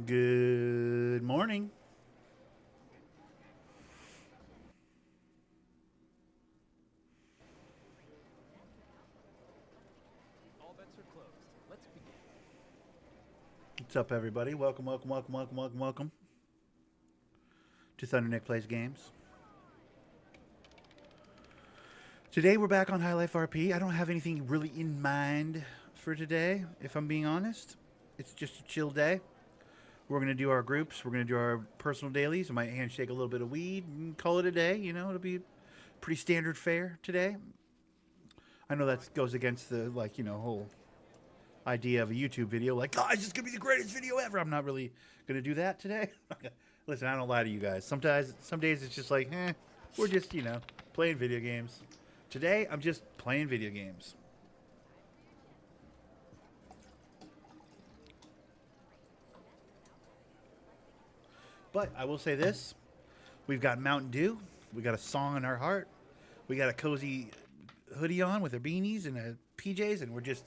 Good morning. All bets are closed. Let's begin. What's up, everybody? Welcome to Thunder Nick Plays Games. Today we're back on Highlife RP. I don't have anything really in mind for today, if I'm being honest. It's just a chill day. We're going to do our groups. We're going to do our personal dailies. I might handshake a little bit of weed and call it a day. You know, it'll be pretty standard fare today. I know that goes against the, whole idea of a YouTube video. Like, guys, it's going to be the greatest video ever. I'm not really going to do that today. Listen, I don't lie to you guys. Sometimes, some days it's just like, we're just, playing video games. Today, I'm just playing video games. But I will say this. We've got Mountain Dew. We got a song in our heart. We got a cozy hoodie on with our beanies and our PJs, and we're just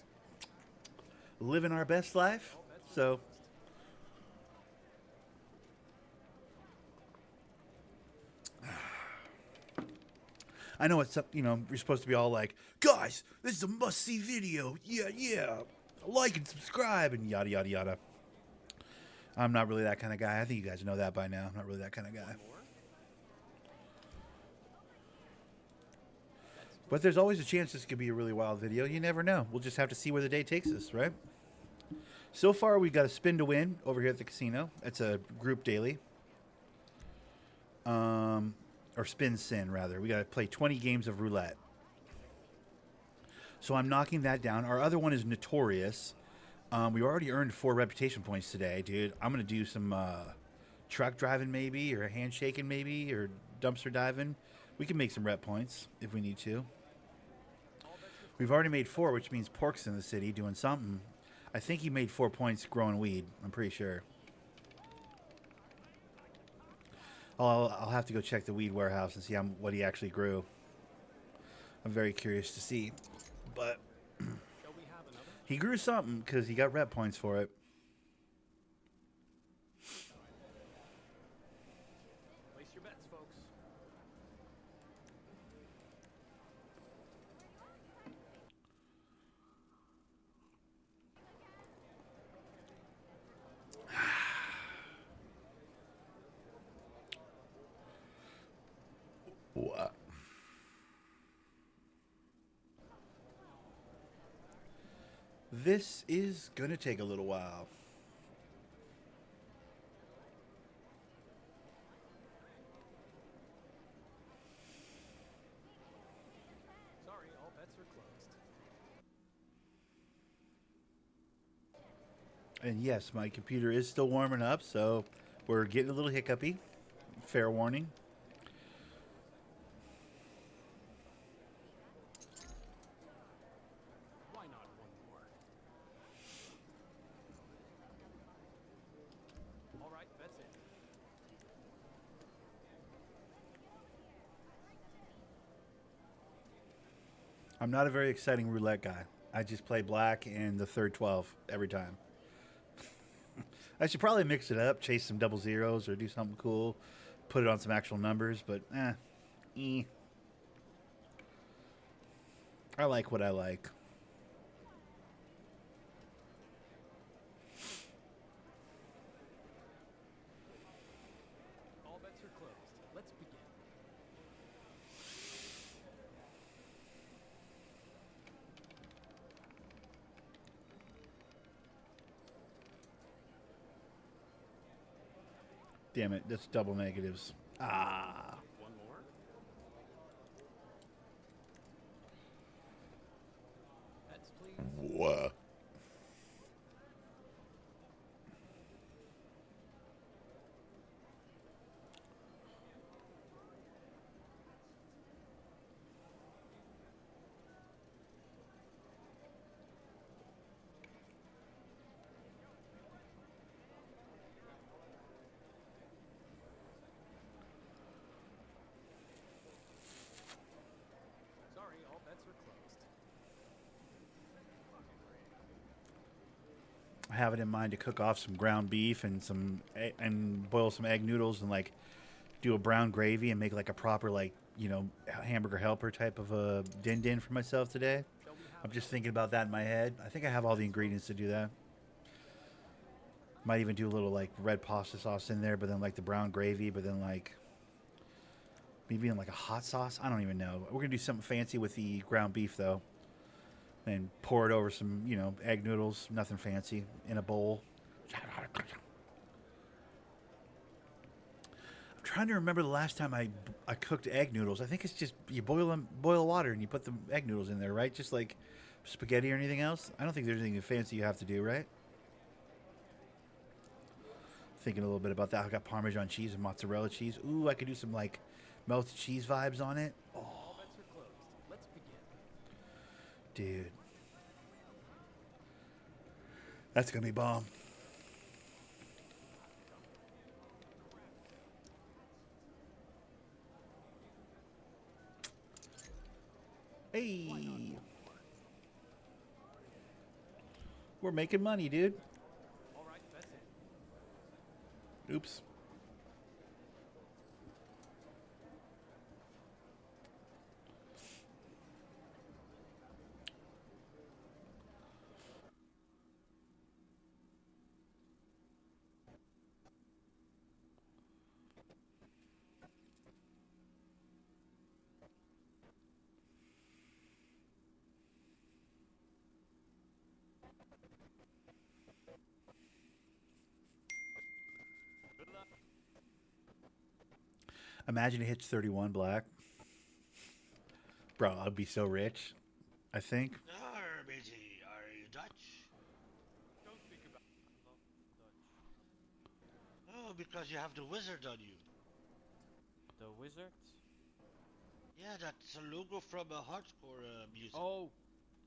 living our best life. So, I know it's, you're supposed to be all like, guys, this is a must-see video. Yeah. Like and subscribe and yada, yada, yada. I'm not really that kind of guy. I think you guys know that by now. I'm not really that kind of guy. But there's always a chance this could be a really wild video. You never know. We'll just have to see where the day takes us, right? So far, we've got a spin to win over here at the casino. It's a group daily. Or spin sin, rather. We got to play 20 games of roulette. So I'm knocking that down. Our other one is Notorious. We already earned 4 reputation points today, dude. I'm going to do some truck driving maybe, or handshaking maybe, or dumpster diving. We can make some rep points if we need to. We've already made 4, which means Pork's in the city doing something. I think he made 4 points growing weed. I'm pretty sure. I'll have to go check the weed warehouse and see what he actually grew. I'm very curious to see. But he grew something because he got rep points for it. Place your bets, folks. What? This is going to take a little while. Sorry, all bets are closed. And yes, my computer is still warming up, so we're getting a little hiccupy. Fair warning. Why not one more? All right, that's it. I'm not a very exciting roulette guy. I just play black and the third 12 every time. I should probably mix it up, chase some double zeros or do something cool, put it on some actual numbers, but I like what I like. All bets are closed. Let's begin. Damn it, that's double negatives. Ah. One more. Bets, please. What? Sorry, all bets are closed. have it in mind to cook off some ground beef and and boil some egg noodles and like do a brown gravy and make like a proper like hamburger helper type of a din din for myself today. Shall we have I'm it just all? thinking about that in my head. I think I have all the ingredients to do that. Might even do a little like red pasta sauce in there, but then like the brown gravy, but then like maybe in like a hot sauce. I don't even know. We're gonna do something fancy with the ground beef though, and pour it over some egg noodles. Nothing fancy in a bowl. I'm trying to remember the last time I cooked egg noodles. I think it's just you boil water and you put the egg noodles in there, right? Just like spaghetti or anything else. I don't think there's anything fancy you have to do, right? Thinking a little bit about that. I got Parmesan cheese and mozzarella cheese. Ooh, I could do some like melted cheese vibes on it. Oh, All bets are closed. Let's begin. dude, that's gonna be bomb. Hey, we're making money, dude. All right, that's it. Oops. Imagine it hits 31 black. Bro, I'd be so rich. I think. Matey, are you Dutch? Don't speak about not Dutch. Oh, because you have the wizard on you. The wizard? Yeah, that's a logo from a hardcore music. Oh,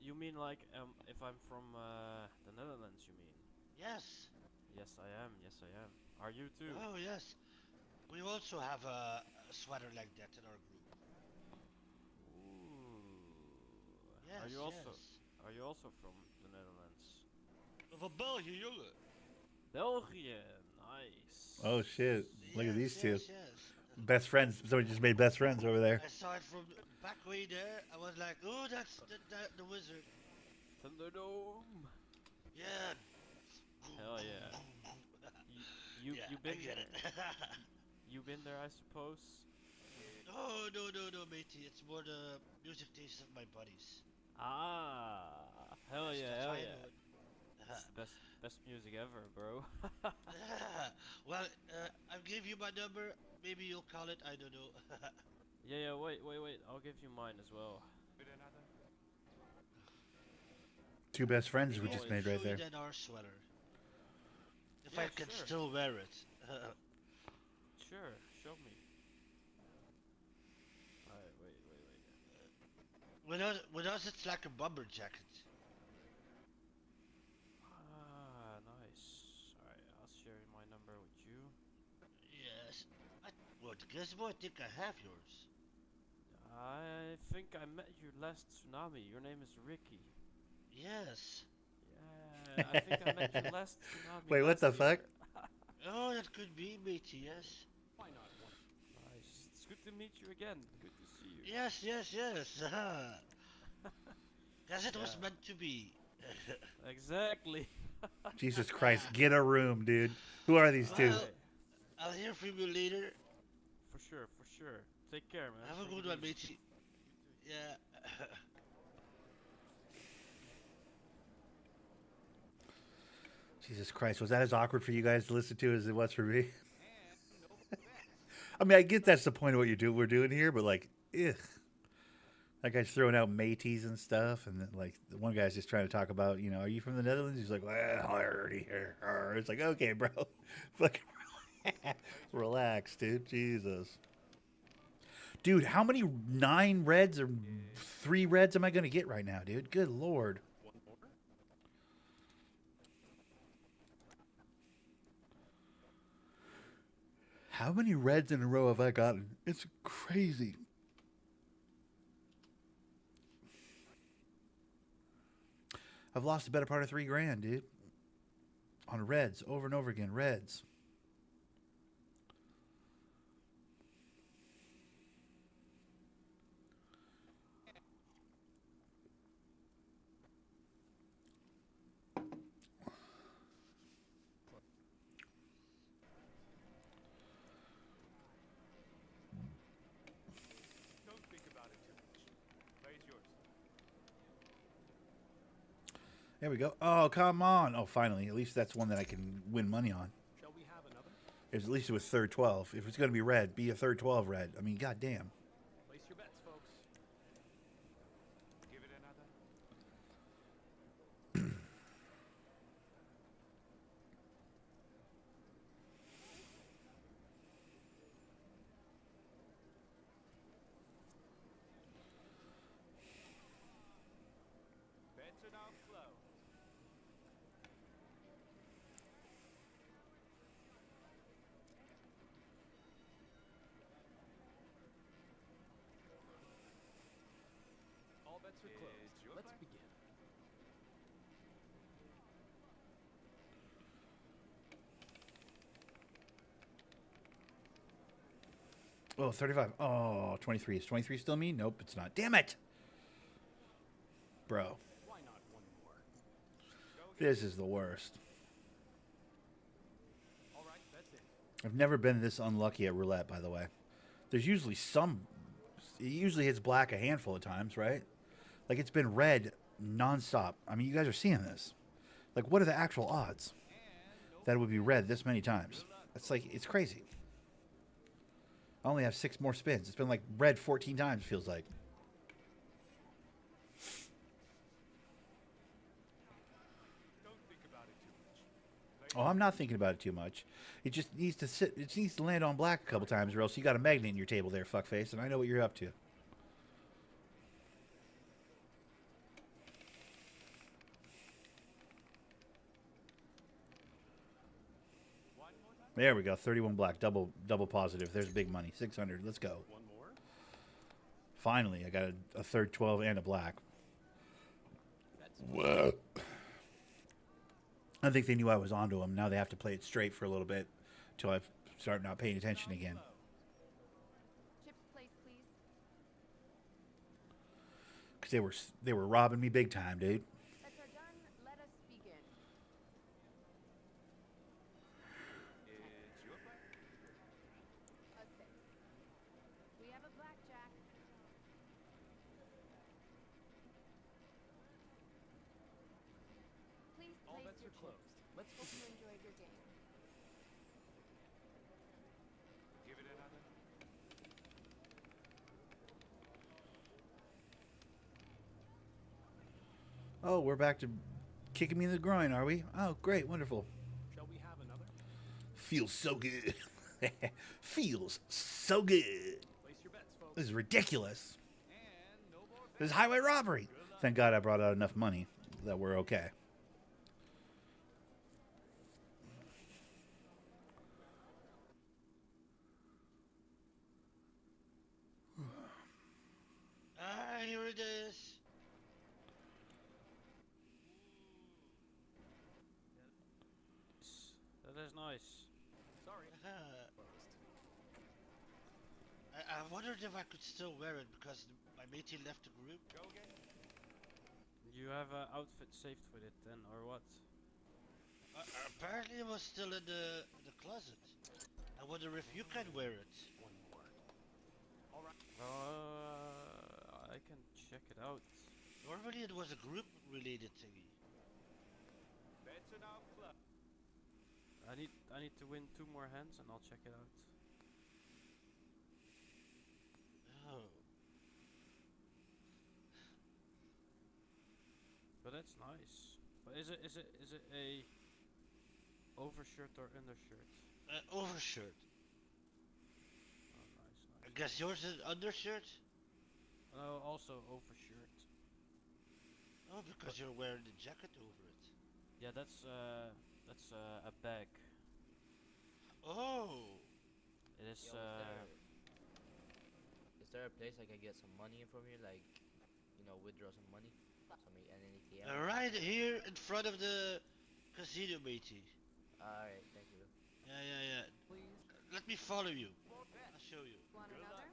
you mean like if I'm from the Netherlands, you mean? Yes. Yes, I am. Yes, I am. Are you too? Oh, yes. We also have a sweater like that in our group. Ooh. Yes, yes. Are you also from the Netherlands? Van België, jongen. België. Nice. Oh shit! Look at these Yes, two. yes, yes. Best friends. Somebody just made best friends over there. I saw it from back way there. I was like, oh, that's the wizard. Thunderdome. Yeah. Hell yeah. Yeah, You I been get it. you been there, I suppose. Oh, no, matey. It's more the music taste of my buddies. Ah. Hell Yes, yeah. that's Hell how I yeah. know it. It's the best music ever, bro. Well, I'll give you my number. Maybe you'll call it. I don't know. Yeah. Wait. I'll give you mine as well. Two best friends we Maybe I just Always. could made right show you there. then our sweater. If Yeah, I can sure. still wear it. Sure. Show me. Alright. Wait. With us, it's like a bomber jacket. Ah, nice. Alright, I'll share my number with you. Yes. What? Guess what? I think I have yours. I think I met you last tsunami. Your name is Ricky. Yes. Yeah, I think I met you last tsunami. Wait, what last the fuck? year. Oh, that could be, matey. Yes. Why not one? Nice. It's good to meet you again. Good to see you. Yes. Guess it was Yeah. meant to be. Exactly. Jesus Christ! Get a room, dude. Who are these two? Well, I'll hear from you later. For sure. Take care, man. Have a Take good it one, easy. matey. Yeah. Jesus Christ! Was that as awkward for you guys to listen to as it was for me? And no bets. I mean, I get that's the point of what we're doing here, but like, ugh. That guy's throwing out mateys and stuff, and then, like the one guy's just trying to talk about, are you from the Netherlands? He's like, well, I already here. It's like, okay, bro, fucking relax, dude. Jesus, dude, how many 9 reds or 3 reds am I gonna get right now, dude? Good lord. One more. How many reds in a row have I gotten? It's crazy. I've lost the better part of $3 grand, dude. On reds, over and over again, reds. Don't think about it too much. Play's yours. There we go. Oh, come on. Oh, finally. At least that's one that I can win money on. Shall we have another? At least it was third 12. If it's going to be red, be a third 12 red. I mean, goddamn. Place your bets, folks. Give it another. Bets are now closed. All bets are closed. Let's begin. Oh, 35. Oh, 23. Is 23 still me? Nope, it's not. Damn it! Bro, Why not one more? this is the worst. All right, that's it. I've never been this unlucky at roulette, by the way. There's usually some. It usually hits black a handful of times, right? Like it's been red nonstop. I mean, you guys are seeing this. Like, what are the actual odds that it would be red this many times? It's like, it's crazy. I only have 6 more spins. It's been like red 14 times, feels like. Don't think about it too much. Oh, I'm not thinking about it too much. It just needs to sit. It needs to land on black a couple times, or else you got a magnet in your table there, fuckface, and I know what you're up to. One more time. There we go. 31 black, double positive. There's big money. 600. Let's go. One more. Finally, I got a third 12 and a black. That's Whoa. I think they knew I was onto them. Now they have to play it straight for a little bit until I start not paying attention again. Chips, place, please. Because they were robbing me big time, dude. Bets are done. Let us begin. It's your play. A six. We have a blackjack. Please All place bets your are closed. chips. Let's Hope begin. you enjoyed your game. Give it another. Oh, we're back to kicking me in the groin, are we? Oh, great. Wonderful. Shall we have another? Feels so good. Feels so good. Place your bets, folks. This is ridiculous. And no more bets. This is highway robbery. Thank God I brought out enough money that we're okay. Ah, here it is. That is nice. Sorry. Ah, Closed. I wondered if I could still wear it because my matey left the group. Go again. You have an outfit saved with it then, or what? Apparently, it was still in the closet. I wonder if you can wear it. One more. All right. I can check it out. Normally, it was a group-related thingy. Bets are now closed. I need to win 2 more hands and I'll check it out. Oh, But that's nice. But is it a overshirt or undershirt? overshirt. Oh, nice, I nice. guess yours is undershirt. Oh, also overshirt. Oh, because you're wearing the jacket over it. Yeah, that's a bag. Oh, It is Yo, is there a place I can get some money from you, like, withdraw some money, some an ATM? right here in front of the casino, matey. Alright, thank you. Yeah. Please. Let me follow you. I'll show you. Want another?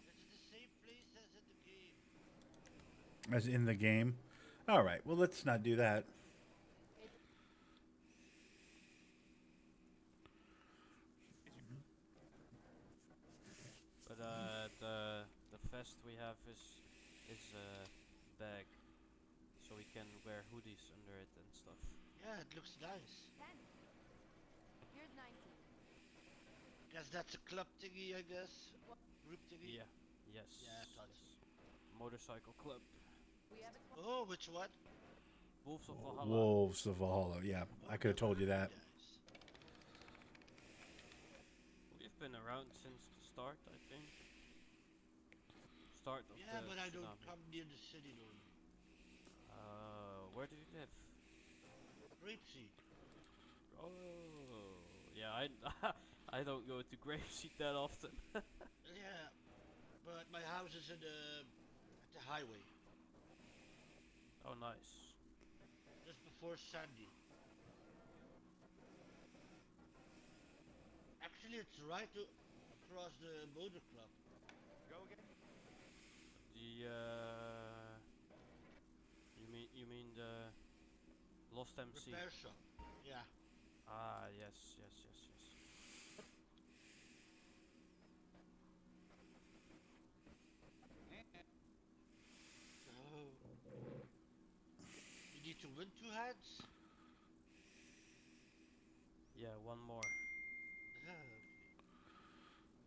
It's the same place as in the game. As in the game. All right. Well, let's not do that. It's But the vest we have is bag, so we can wear hoodies under it and stuff. Yeah, it looks nice. 10. Here's 19. Guess that's a club thingy, I guess. Group thingy. Yeah. Yes. Yeah, I thought so. Motorcycle club. We have a 20. Oh, which one? Wolves of Valhalla. Wolves of Valhalla. Yeah, I could have told you that. Guys. We've been around since the start, I think. Start of Yeah, the but I don't tsunami. come near the city normally. Where do you live? Grapeseed. Oh, yeah. I don't go to Grapeseed that often. Yeah, but my house is in at the highway, Oh, nice. just before Sandy. Actually, it's right across the motor club. Go again? The you mean the Lost MC? Repair shop. Yeah. Ah, yes. So you need to win 2 hands. Yeah, one more. Yeah.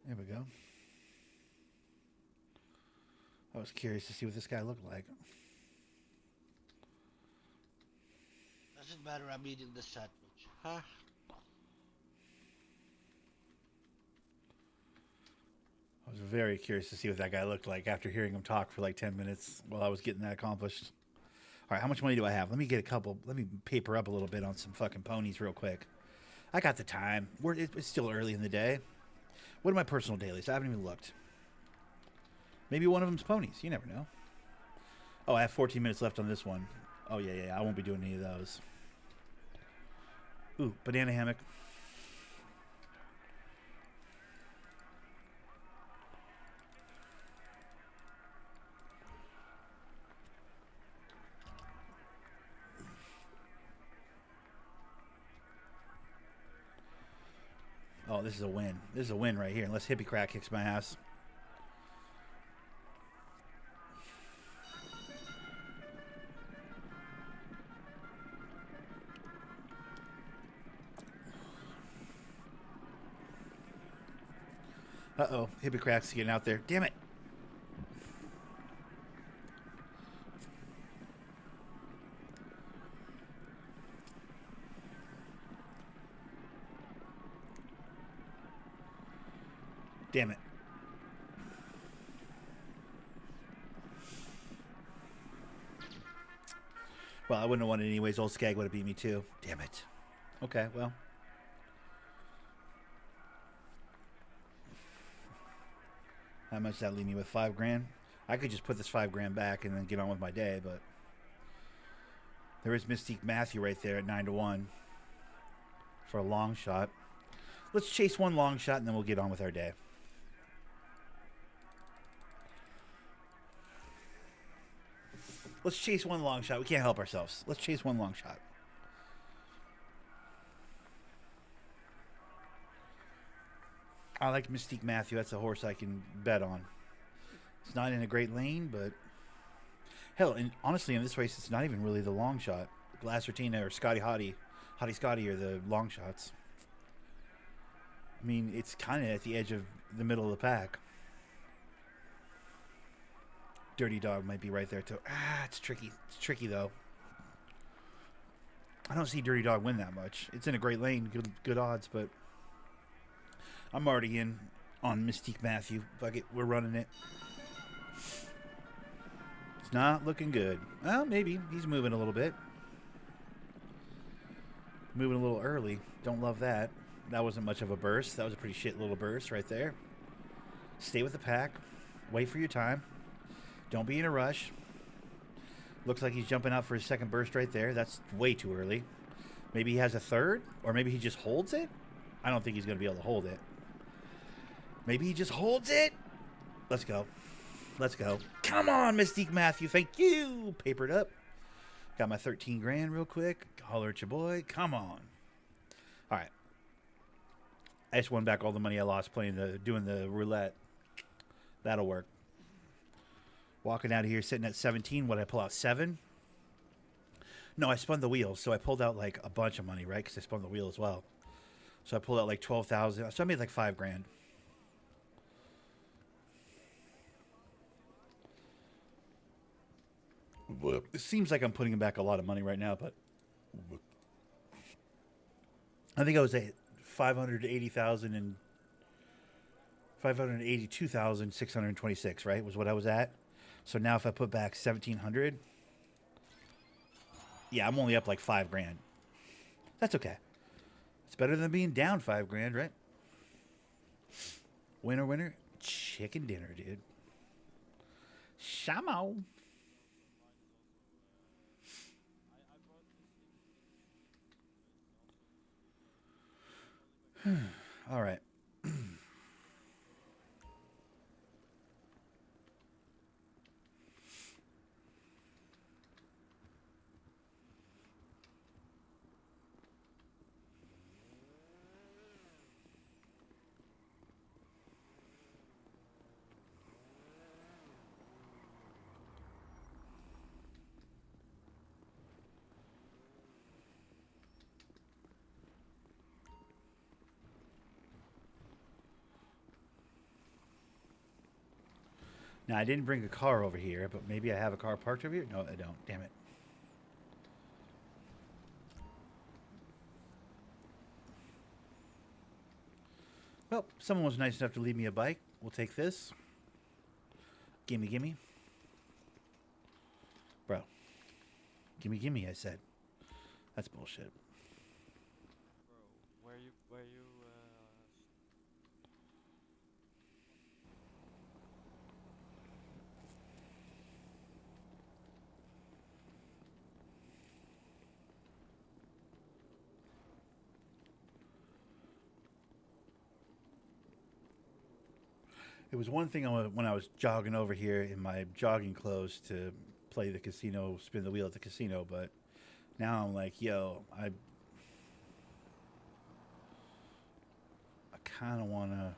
There we go. I was curious to see what this guy looked like. Doesn't matter. I'm eating the sandwich. Huh? I was very curious to see what that guy looked like after hearing him talk for like 10 minutes while I was getting that accomplished. All right, how much money do I have? Let me paper up a little bit on some fucking ponies real quick. I got the time. It's still early in the day. What are my personal dailies? I haven't even looked. Maybe one of them's ponies. You never know. Oh, I have 14 minutes left on this one. Oh, yeah. I won't be doing any of those. Ooh, banana hammock. Oh, this is a win. This is a win right here, unless Hippie Crack kicks my ass. Uh-oh, Hippie Crack's getting out there. Damn it. Damn it. Well, I wouldn't have won it anyways. Old Skag would have beat me too. Damn it. Okay, well. How much does that leave me with? 5 grand? I could just put this 5 grand back and then get on with my day, but there is Mystique Matthew right there at 9-1 for a long shot. Let's chase one long shot and then we'll get on with our day. Let's chase one long shot. We can't help ourselves. Let's chase one long shot. I like Mystique Matthew. That's a horse I can bet on. It's not in a great lane, but hell, and honestly, in this race, it's not even really the long shot. Glacertina or Hottie Scotty are the long shots. I mean, it's kind of at the edge of the middle of the pack. Dirty Dog might be right there too. It's tricky. It's tricky though. I don't see Dirty Dog win that much. It's in a great lane, good odds, but I'm already in on Mystique Matthew. Fuck it, we're running it. It's not looking good. Well, maybe he's moving a little bit. Moving a little early. Don't love that. That wasn't much of a burst. That was a pretty shit little burst right there. Stay with the pack. Wait for your time. Don't be in a rush. Looks like he's jumping out for his second burst right there. That's way too early. Maybe he has a third, or maybe he just holds it. I don't think he's going to be able to hold it. Maybe he just holds it. Let's go. Let's go. Come on, Mystique Matthew. Thank you. Papered up. Got my 13 grand real quick. Holler at your boy. Come on. All right. I just won back all the money I lost doing the roulette. That'll work. Walking out of here sitting at 17. What, I pull out 7? No, I spun the wheel. So I pulled out like a bunch of money, right? Because I spun the wheel as well. So I pulled out like 12,000. So I made like 5 grand. It seems like I'm putting back a lot of money right now, but I think I was at 580,000 and 582,626, right? Was what I was at. So now if I put back 1,700, yeah, I'm only up like 5 grand. That's okay. It's better than being down 5 grand, right? Winner, winner, chicken dinner, dude. Shamo. All right. Now, I didn't bring a car over here, but maybe I have a car parked over here? No, I don't. Damn it. Well, someone was nice enough to leave me a bike. We'll take this. Gimme, gimme. Bro. Gimme, gimme, I said. That's bullshit. Bro, where you It was one thing when I was jogging over here in my jogging clothes to play the casino, spin the wheel at the casino, but now I'm like, yo, I kind of want to.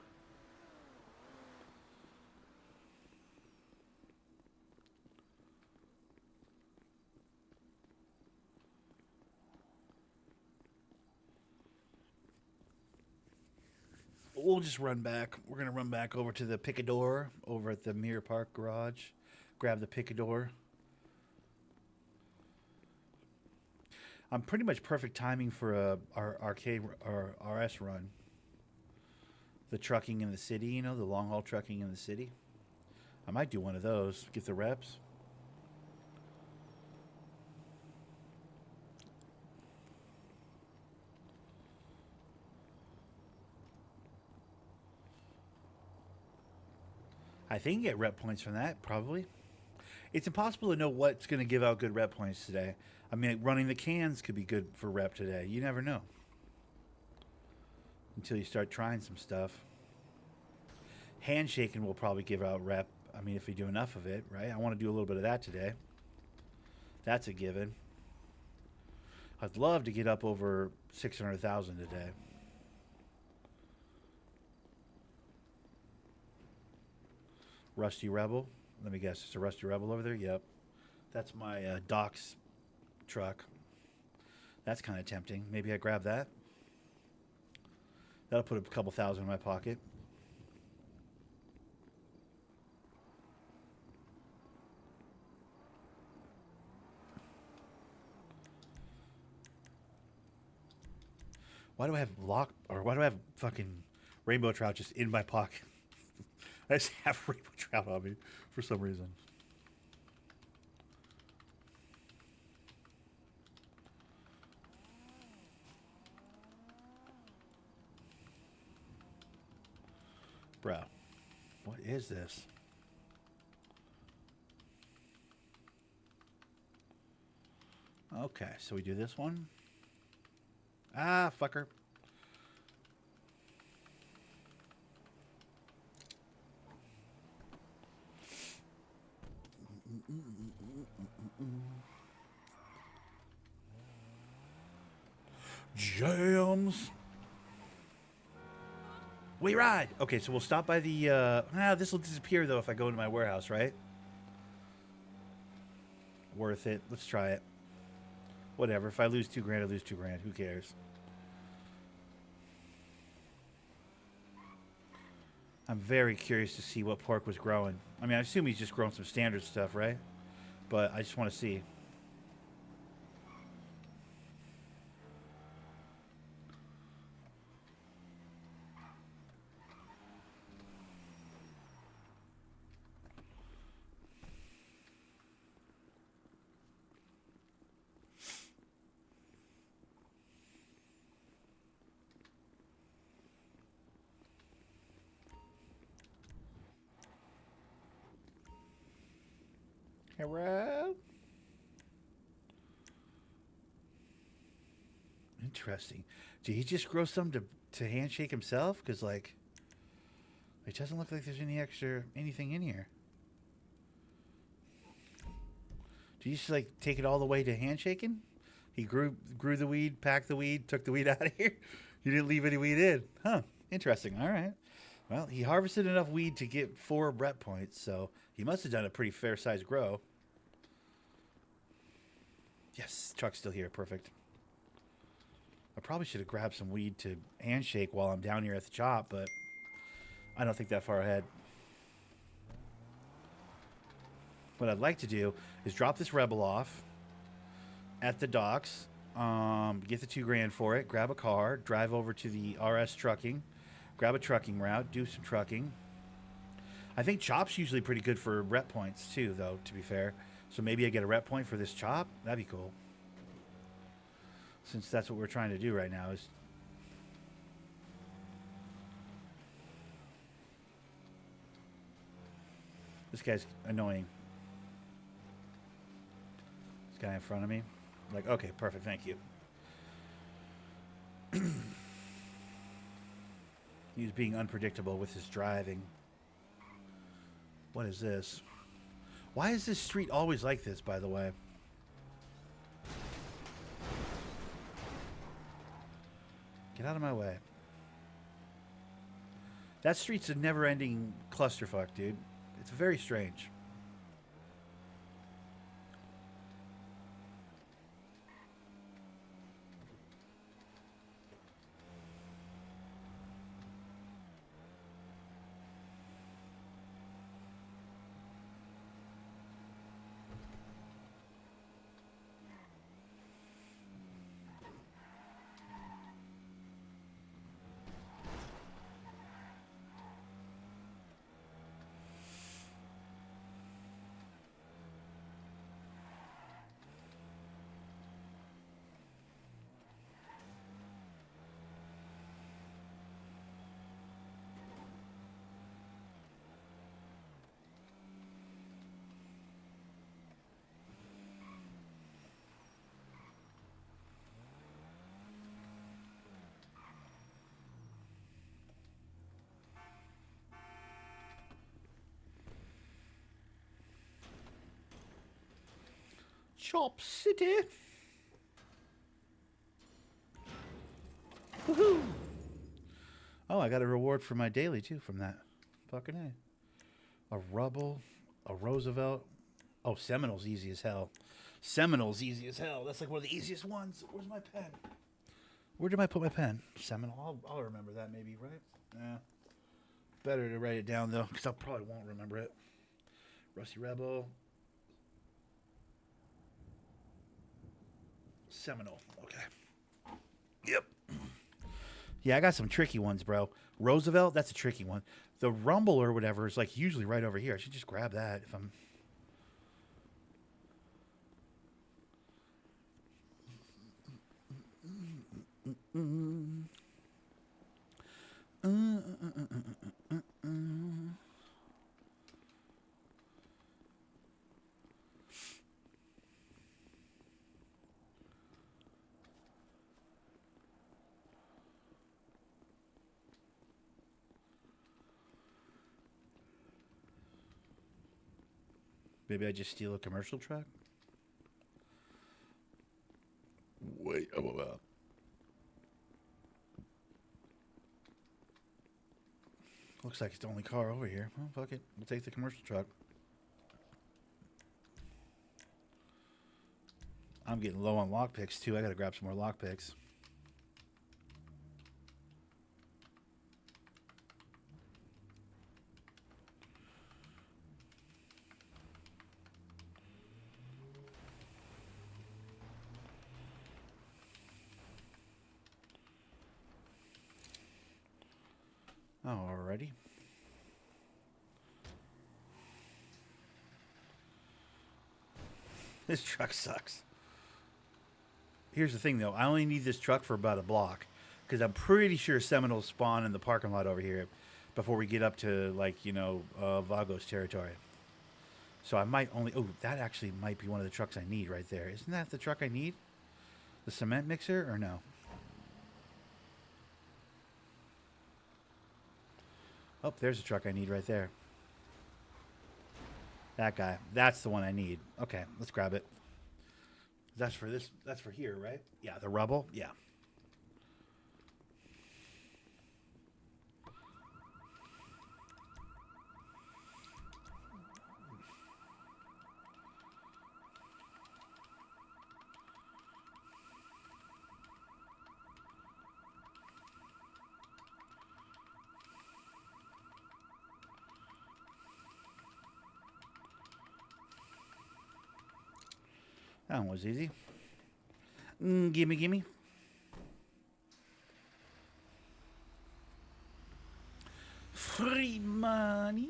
We'll just run back. We're going to run back over to the Picador over at the Mirror Park garage. Grab the Picador. I'm pretty much perfect timing for our arcade or RS run. The trucking in the city, you know, the long haul trucking in the city. I might do one of those, get the reps. I think you get rep points from that, probably. It's impossible to know what's going to give out good rep points today. I mean, running the cans could be good for rep today. You never know. Until you start trying some stuff. Handshaking will probably give out rep. I mean, if we do enough of it, right? I want to do a little bit of that today. That's a given. I'd love to get up over 600,000 today. Rusty Rebel. Let me guess. It's a Rusty Rebel over there? Yep. That's my Doc's truck. That's kind of tempting. Maybe I grab that. That'll put a couple thousand in my pocket. Why do I have why do I have fucking rainbow trout just in my pocket? I just have rainbow trout on me for some reason. Bro, what is this? Okay, so we do this one. Ah, fucker. Jams. We ride. Okay, so we'll stop by the. This will disappear though if I go into my warehouse, right? Worth it. Let's try it. Whatever. If I lose $2,000, I lose $2,000. Who cares? I'm very curious to see what pork was growing. I mean, I assume he's just growing some standard stuff, right? But I just want to see. Hello? Interesting. Did he just grow some to handshake himself? Because, like, it doesn't look like there's any extra anything in here. Did you just, like, take it all the way to handshaking? He grew the weed, packed the weed, took the weed out of here? You didn't leave any weed in. Huh. Interesting. All right. Well, he harvested enough weed to get 4 rep points, so he must have done a pretty fair-sized grow. Yes, truck's still here. Perfect. I probably should have grabbed some weed to handshake while I'm down here at the shop, but I don't think that far ahead. What I'd like to do is drop this Rebel off at the docks, get the $2,000 for it, grab a car, drive over to the RS trucking, grab a trucking route, do some trucking. I think chop's usually pretty good for rep points too, though, to be fair. So maybe I get a rep point for this chop. That'd be cool. Since that's what we're trying to do right now is... This guy's annoying. This guy in front of me. Like, okay, perfect, thank you. He's being unpredictable with his driving. What is this? Why is this street always like this, by the way? Get out of my way. That street's a never-ending clusterfuck, dude. It's very strange. Chop City. Woohoo! Oh, I got a reward for my daily too from that. Fucking A. A Rubble, a Roosevelt. Oh, Seminole's easy as hell. Seminole's easy as hell. That's like one of the easiest ones. Where's my pen? Where did I put my pen? Seminole. I'll remember that maybe, right? Yeah. Better to write it down though, because I probably won't remember it. Rusty Rebel. Seminole. Okay. Yep. Yeah, I got some tricky ones, bro. Roosevelt, that's a tricky one. The Rumble or whatever is like usually right over here. I should just grab that if I'm... Maybe I just steal a commercial truck? Wait. Looks like it's the only car over here. Well, fuck it. We'll take the commercial truck. I'm getting low on lockpicks, too. I gotta grab some more lockpicks. Alrighty. This truck sucks. Here's the thing, though. I only need this truck for about a block. Because I'm pretty sure Seminoles spawn in the parking lot over here before we get up to, like, Vagos territory. So I might only... Oh, that actually might be one of the trucks I need right there. Isn't that the truck I need? The cement mixer, or no? Oh, there's a truck I need right there. That guy. That's the one I need. Okay, let's grab it. That's for this. That's for here, right? Yeah, the rubble. Yeah. That one was easy. Gimme. Free money.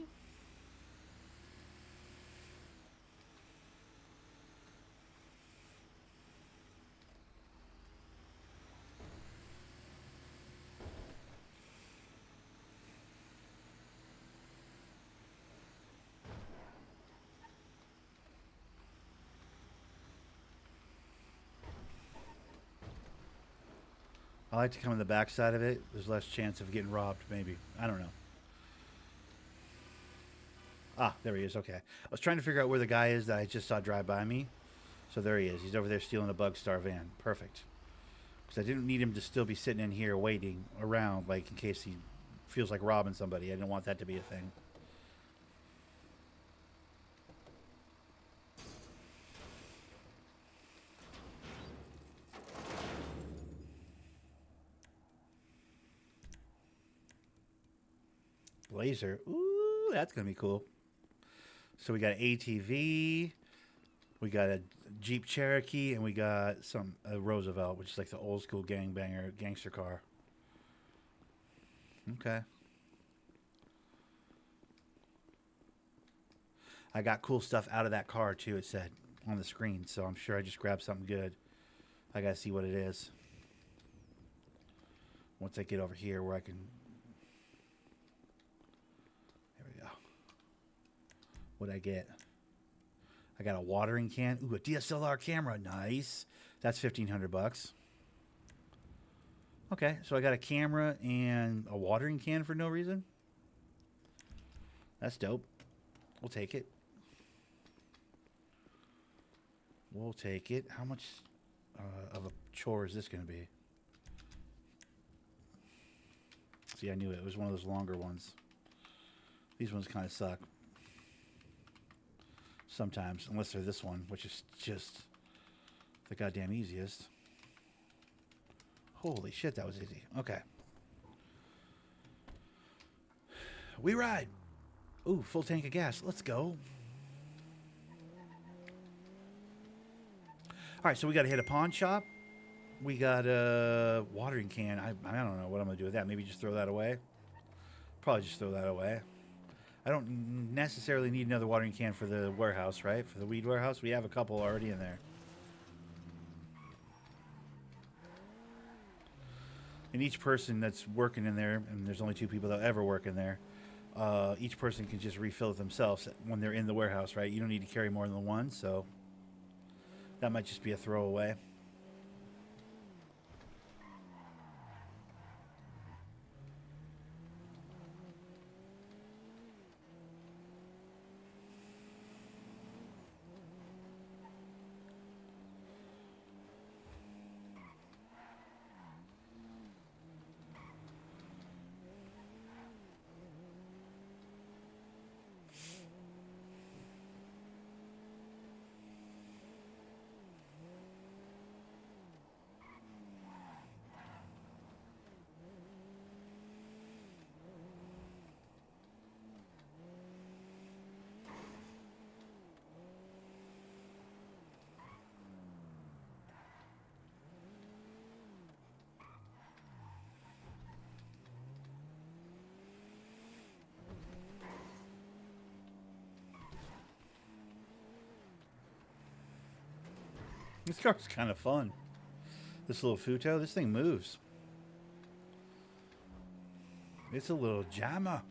I like to come on the back side of it. There's less chance of getting robbed, maybe. I don't know. Ah, there he is. Okay. I was trying to figure out where the guy is that I just saw drive by me. So there he is. He's over there stealing a Bug Star van. Perfect. Because I didn't need him to still be sitting in here waiting around, like, in case he feels like robbing somebody. I didn't want that to be a thing. Blazer. Ooh, that's going to be cool. So we got an ATV, we got a Jeep Cherokee, and we got a Roosevelt, which is like the old school gangster car. Okay. I got cool stuff out of that car too, it said on the screen, so I'm sure I just grabbed something good. I gotta see what it is. Once I get over here where I can... There we go. What'd I get? I got a watering can. Ooh, a DSLR camera. Nice. That's $1,500. Okay, so I got a camera and a watering can for no reason. That's dope. We'll take it. We'll take it. How much of a chore is this going to be? See, I knew it. It was one of those longer ones. These ones kind of suck. Sometimes, unless they're this one, which is just the goddamn easiest. Holy shit, that was easy. Okay. We ride. Ooh, full tank of gas. Let's go. All right, so we got to hit a pawn shop. We got a watering can. I don't know what I'm going to do with that. Maybe just throw that away. Probably just throw that away. I don't necessarily need another watering can for the warehouse, right? For the weed warehouse. We have a couple already in there. And each person that's working in there, and there's only 2 people that ever work in there, each person can just refill it themselves when they're in the warehouse, right? You don't need to carry more than one, so that might just be a throwaway. This car's kind of fun. This little Futo, this thing moves. It's a little jammer.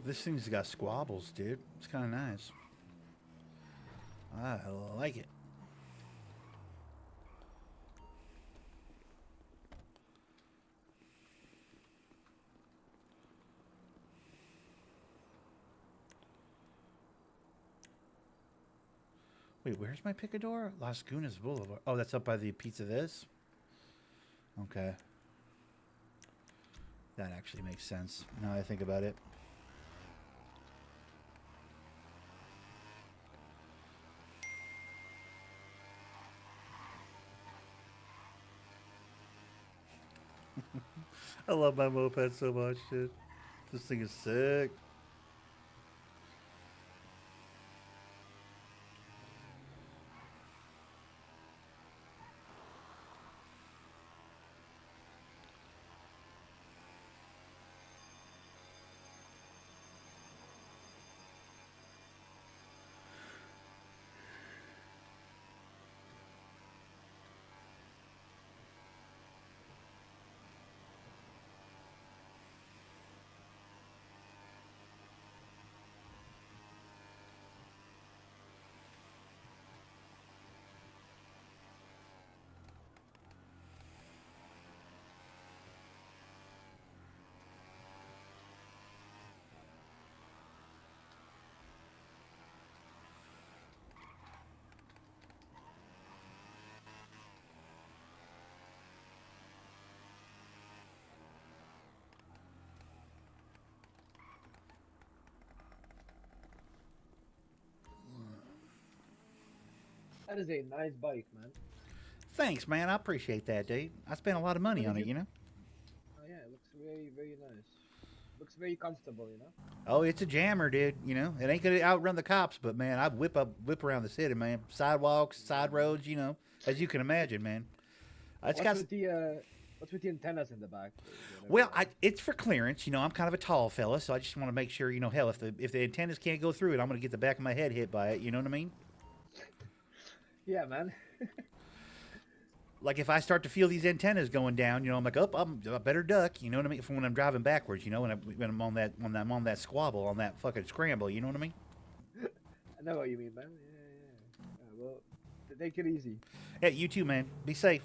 This thing's got squabbles, dude. It's kind of nice. I like it. Wait, where's my Picador? Las Gunas Boulevard. Oh, that's up by the Pizza This? Okay. That actually makes sense now that I think about it. I love my moped so much, dude. This thing is sick. That is a nice bike, man. Thanks, man. I appreciate that, dude. I spent a lot of money What on did it, you- you know? Oh yeah, it looks very, very nice. Looks very comfortable, you know. Oh, it's a jammer, dude. You know, it ain't gonna outrun the cops, but man, I whip around the city, man. Sidewalks, side roads, you know, as you can imagine, man. It's got. What's with the antennas in the back? Well, it's for clearance. You know, I'm kind of a tall fella, so I just want to make sure, you know, hell, if the antennas can't go through it, I'm gonna get the back of my head hit by it. You know what I mean? Yeah, man. Like if I start to feel these antennas going down, you know, I'm like, oh, I better duck. You know what I mean? From when I'm driving backwards, you know, when I'm on that squabble, on that fucking scramble. You know what I mean? I know what you mean, man. Yeah. Well, take it easy. Hey, you too, man. Be safe.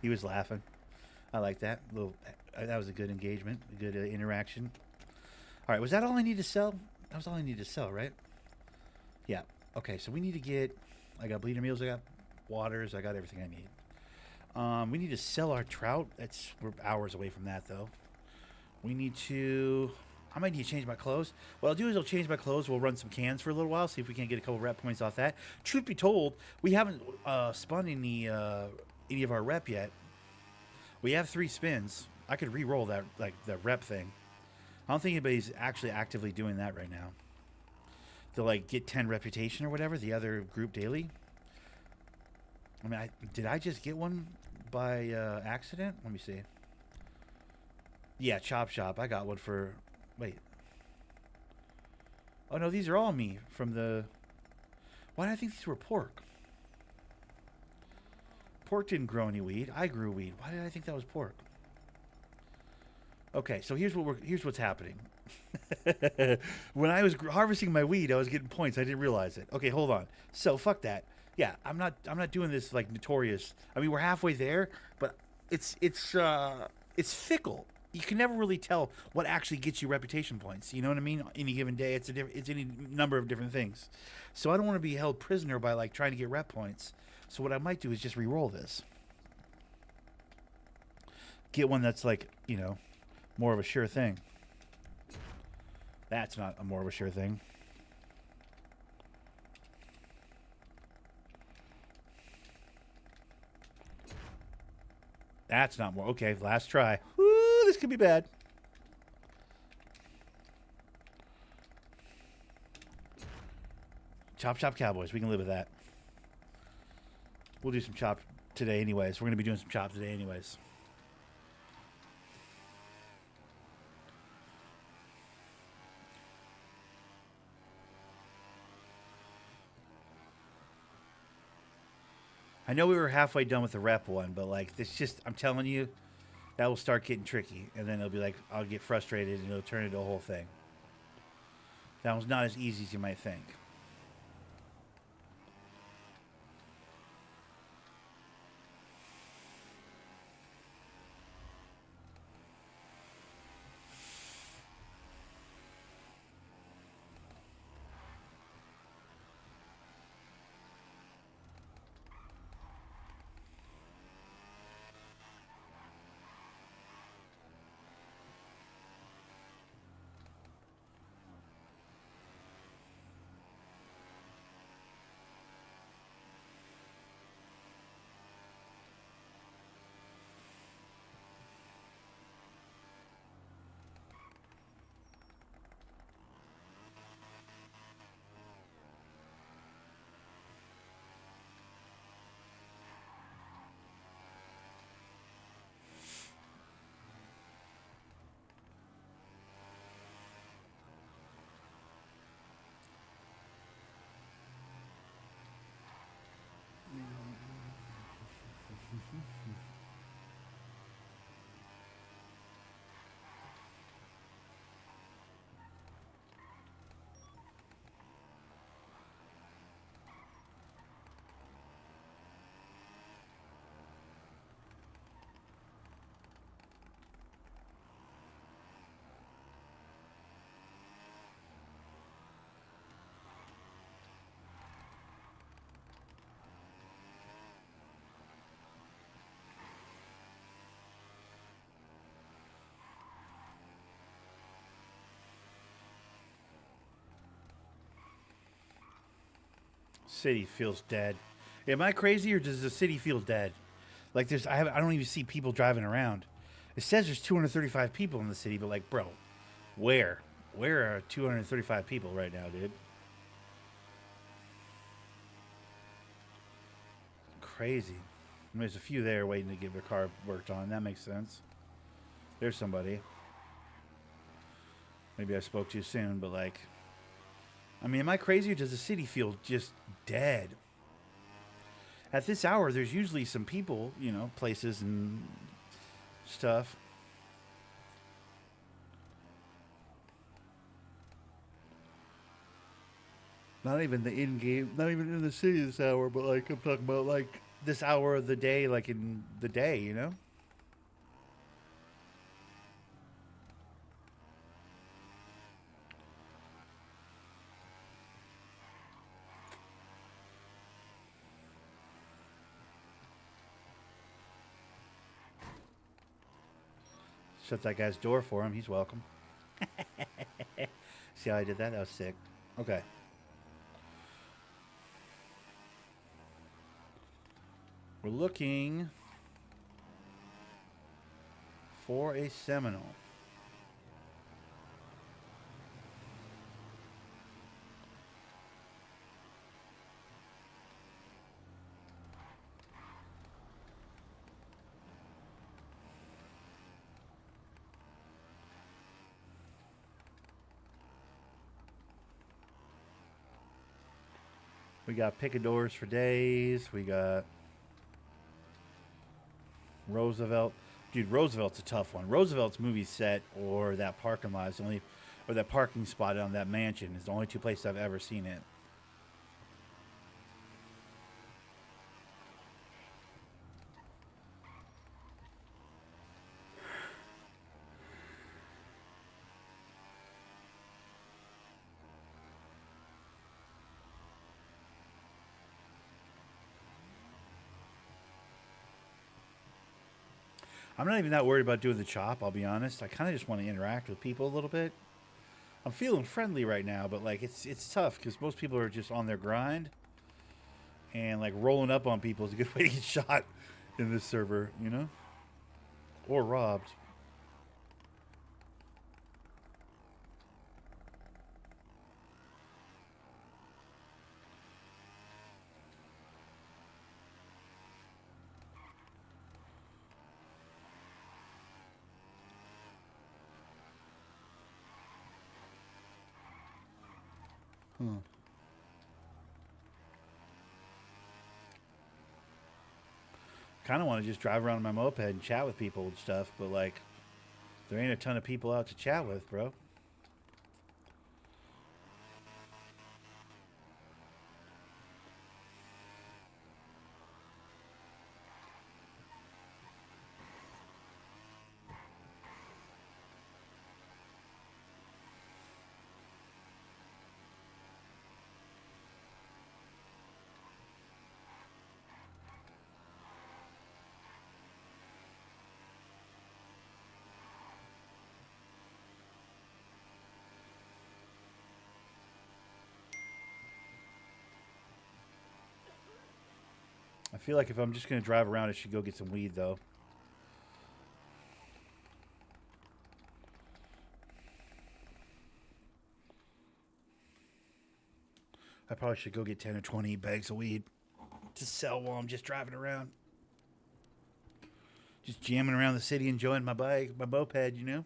He was laughing. I like that. That was a good engagement, a good interaction. All right, was that all I need to sell? That was all I needed to sell, right? Yeah. Okay, so we need to get. I got bleeder meals. I got waters. I got everything I need. We need to sell our trout. We're hours away from that though. We need to. I might need to change my clothes. What I'll do is I'll change my clothes. We'll run some cans for a little while, see if we can get a couple rep points off that. Truth be told, we haven't spun any of our rep yet. We have 3 spins. I could re-roll that, like the rep thing. I don't think anybody's actually actively doing that right now. To like get 10 reputation or whatever, the other group daily. I mean, did I just get one by accident? Let me see. Yeah, Chop Shop. I got one for. Wait. Oh no, these are all me from the. Why did I think these were pork? Pork didn't grow any weed. I grew weed. Why did I think that was pork? Okay, so here's what's happening. When I was harvesting my weed, I was getting points. I didn't realize it. Okay, hold on. So fuck that. Yeah, I'm not doing this like notorious. I mean, we're halfway there, but it's fickle. You can never really tell what actually gets you reputation points. You know what I mean? Any given day, it's any number of different things. So I don't want to be held prisoner by like trying to get rep points. So what I might do is just re-roll this. Get one that's like, you know, more of a sure thing. That's not a more of a sure thing. That's not more. Okay, last try. Woo, this could be bad. Chop Chop Cowboys. We can live with that. We'll do some chop today, anyways. We're gonna be doing some chop today, anyways. I know we were halfway done with the rep one, but like this just I'm telling you, that will start getting tricky, and then it'll be like I'll get frustrated and it'll turn into a whole thing. That was not as easy as you might think. City feels dead. Am I crazy or does the city feel dead? Like I don't even see people driving around. It says there's 235 people in the city, but like, bro, where? Where are 235 people right now, dude? Crazy. I mean, there's a few there waiting to get their car worked on. That makes sense. There's somebody. Maybe I spoke too soon, but like, I mean, am I crazy or does the city feel just dead? At this hour, there's usually some people, you know, places and stuff. Not even the in-game, not even in the city this hour, but like I'm talking about like this hour of the day, like in the day, you know? Shut that guy's door for him. He's welcome. See how I did that? That was sick. Okay. We're looking for a Seminole. We got picadors for days. We got Roosevelt. Dude, Roosevelt's a tough one. Roosevelt's movie set or that parking lot is the only, or that parking spot on that mansion is the only two places I've ever seen it. I'm not even that worried about doing the chop, I'll be honest. I kind of just want to interact with people a little bit. I'm feeling friendly right now, but like it's tough because most people are just on their grind. And like rolling up on people is a good way to get shot in this server, you know? Or robbed. Hmm. Kind of want to just drive around on my moped and chat with people and stuff, but like, there ain't a ton of people out to chat with, bro. I feel like if I'm just gonna drive around, I should go get some weed though. I probably should go get 10 or 20 bags of weed to sell while I'm just driving around. Just jamming around the city, enjoying my bike, my moped, you know?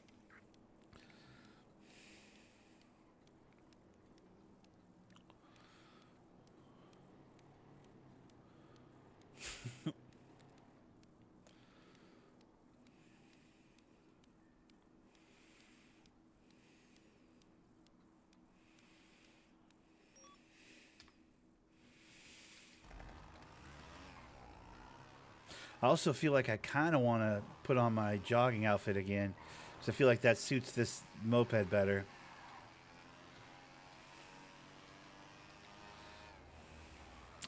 I also feel like I kind of want to put on my jogging outfit again because I feel like that suits this moped better.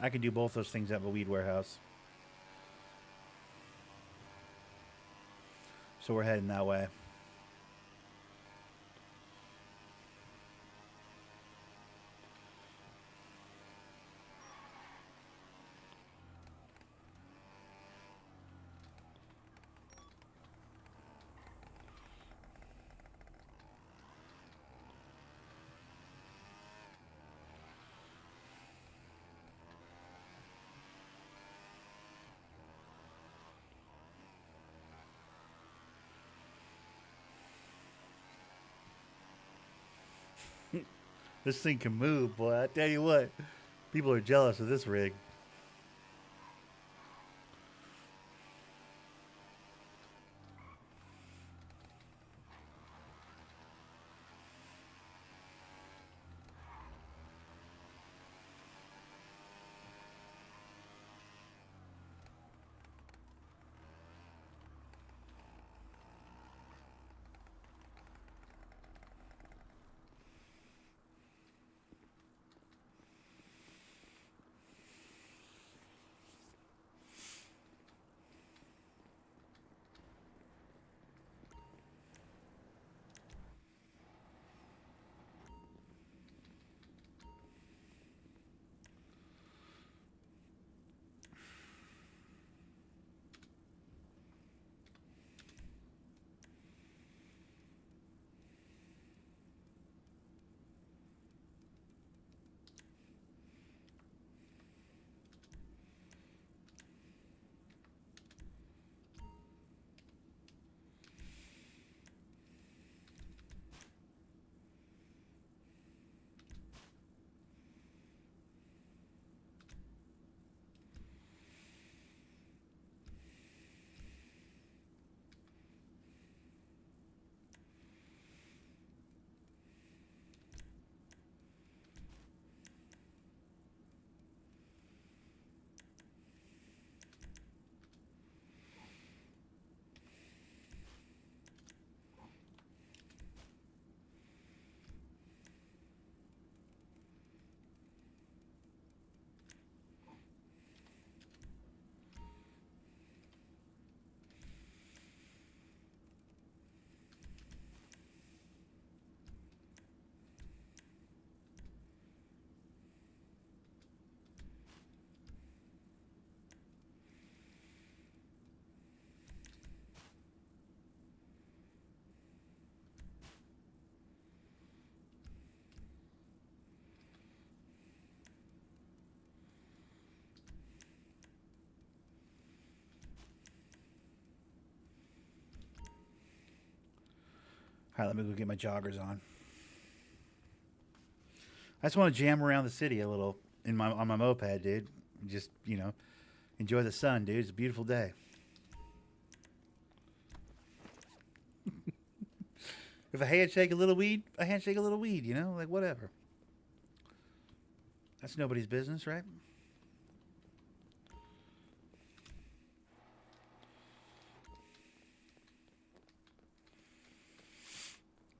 I can do both those things at the weed warehouse. So we're heading that way. This thing can move, boy. I tell you what, people are jealous of this rig. All right, let me go get my joggers on. I just want to jam around the city a little in my on my moped, dude. Just enjoy the sun, dude. It's a beautiful day. If a handshake a little weed, a handshake a little weed. Like whatever. That's nobody's business, right?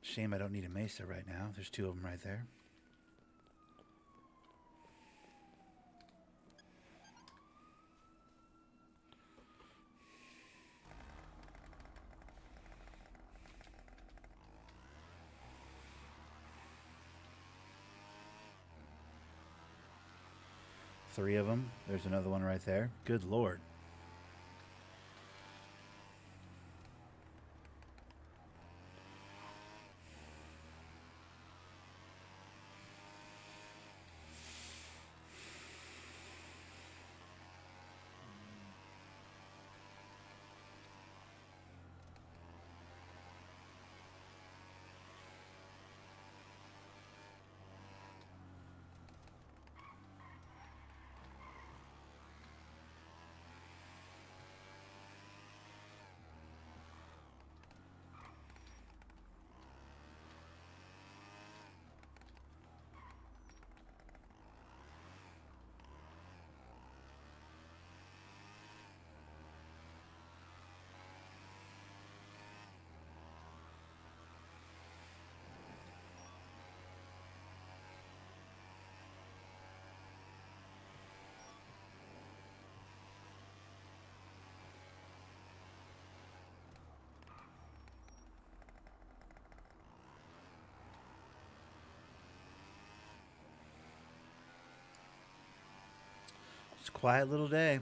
Shame I don't need a mesa right now. There's two of them right there. Three of them. There's another one right there. Good Lord. It's a quiet little day.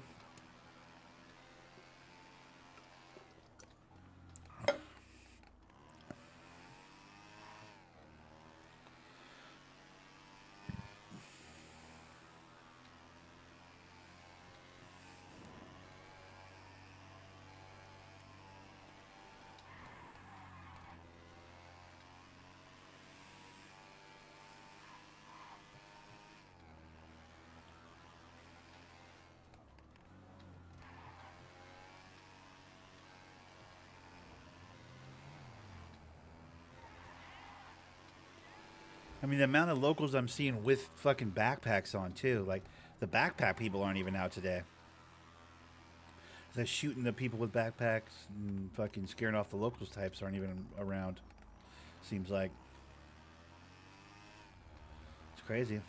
I mean, the amount of locals I'm seeing with fucking backpacks on, too. Like, the backpack people aren't even out today. They're shooting the people with backpacks and fucking scaring off the locals types aren't even around. Seems like. It's crazy.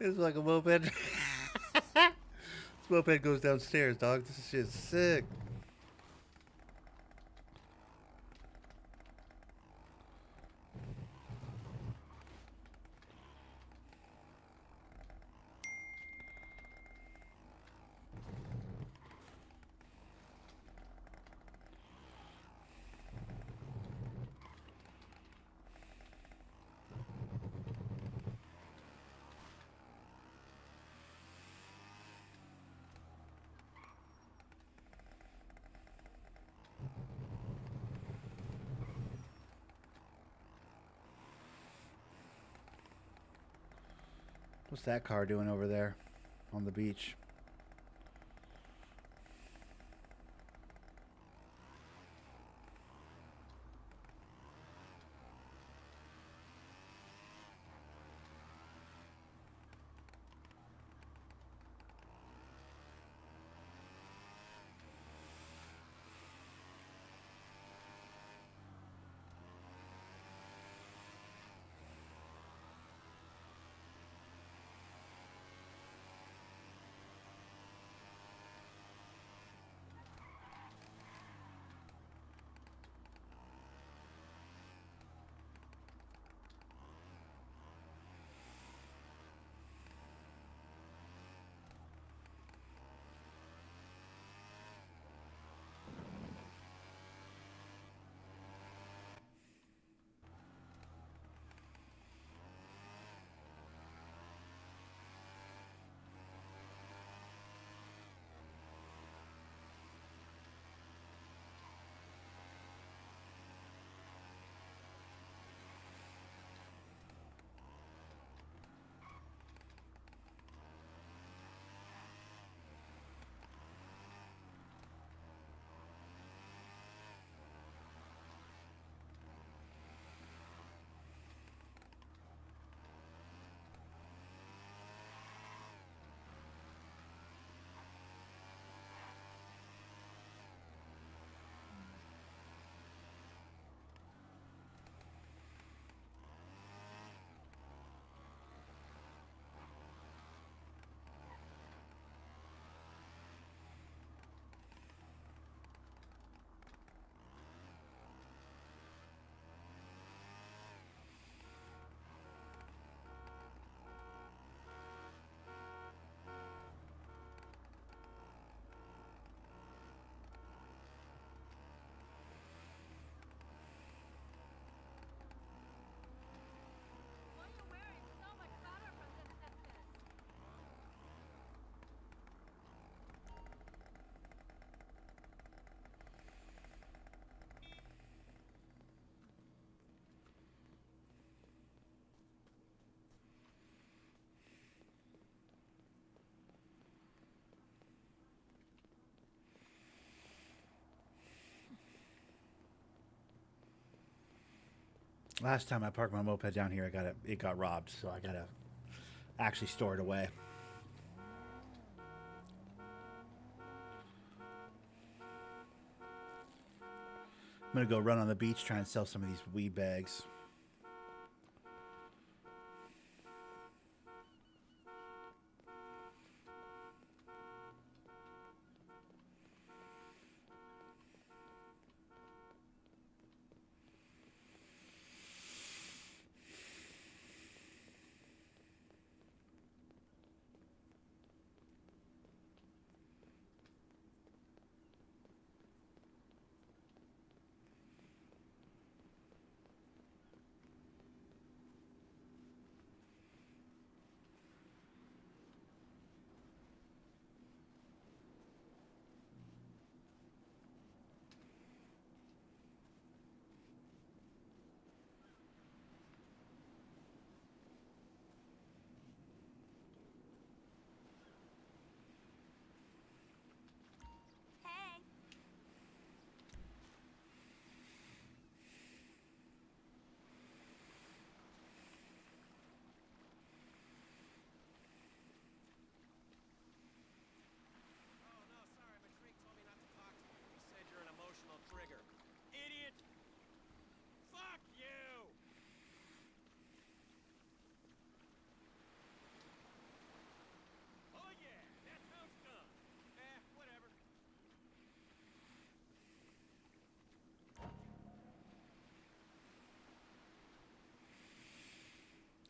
It's like a moped. This moped goes downstairs, dog. This shit's sick. What's that car doing over there on the beach? Why are you wearing so much powder from this distance? Last time I parked my moped down here, it got robbed, so I gotta actually store it away. I'm gonna go run on the beach, try and sell some of these weed bags.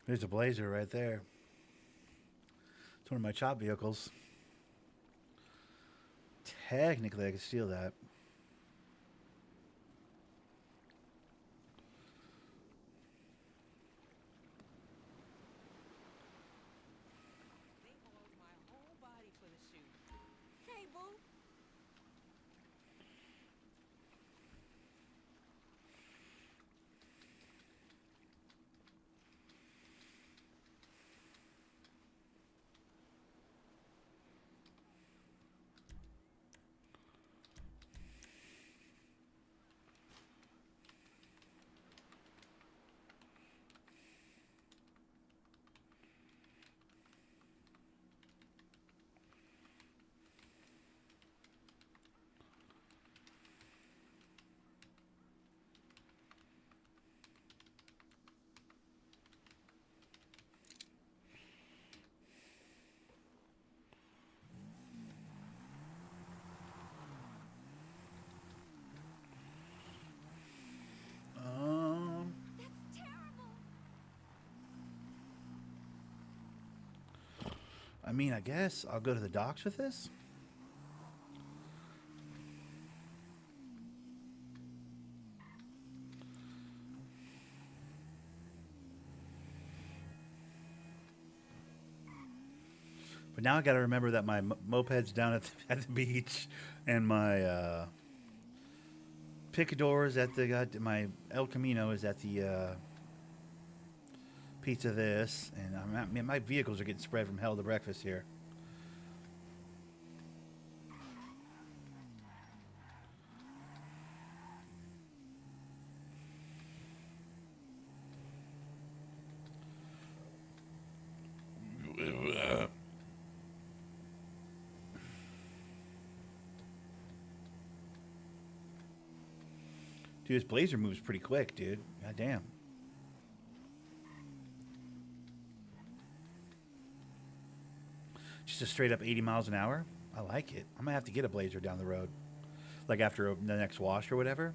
There's a Blazer right there. It's one of my chop vehicles. Technically, I could steal that. They oiled my whole body for the shoot. Hey, boo. That's terrible. I mean, I guess I'll go to the docks with this. But now I got to remember that my moped's down at the beach, and my picador is at the my El Camino is at the pizza this, and man, my vehicles are getting spread from hell to breakfast here. Dude, this Blazer moves pretty quick, dude. God damn. Just a straight up 80 miles an hour. I like it. I'm gonna have to get a Blazer down the road, like after the next wash or whatever.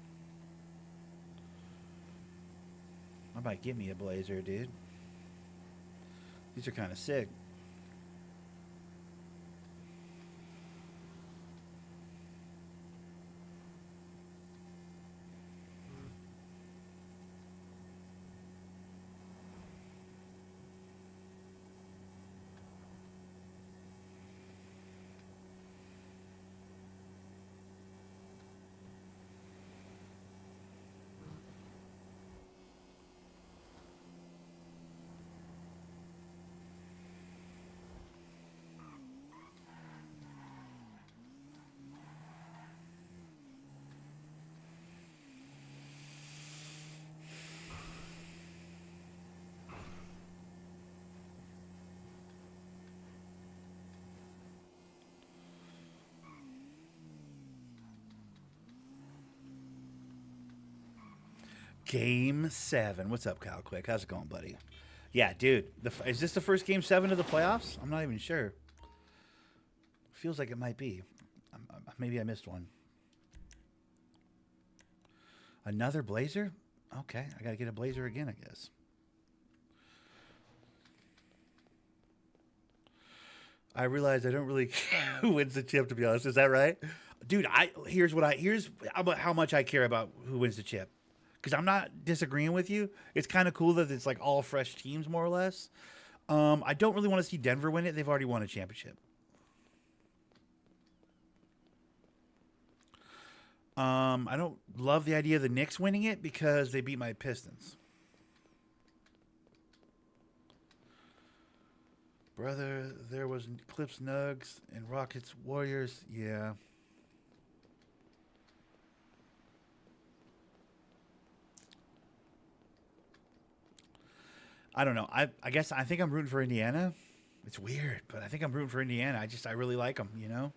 I might get me a Blazer, dude. These are kind of sick. Game 7. What's up, Kyle Quick? How's it going, buddy? Yeah, dude. Is this the first Game 7 of the playoffs? I'm not even sure. Feels like it might be. Maybe I missed one. Another Blazer? Okay, I got to get a Blazer again, I guess. I realize I don't really care who wins the chip, to be honest. Is that right? Dude, here's about how much I care about who wins the chip. Because I'm not disagreeing with you. It's kind of cool that it's like all fresh teams, more or less. I don't really want to see Denver win it. They've already won a championship. I don't love the idea of the Knicks winning it because they beat my Pistons. Brother, there was Clips Nugs and Rockets Warriors. Yeah. I don't know. I guess I think I'm rooting for Indiana. It's weird, but I think I'm rooting for Indiana. I really like them, you know?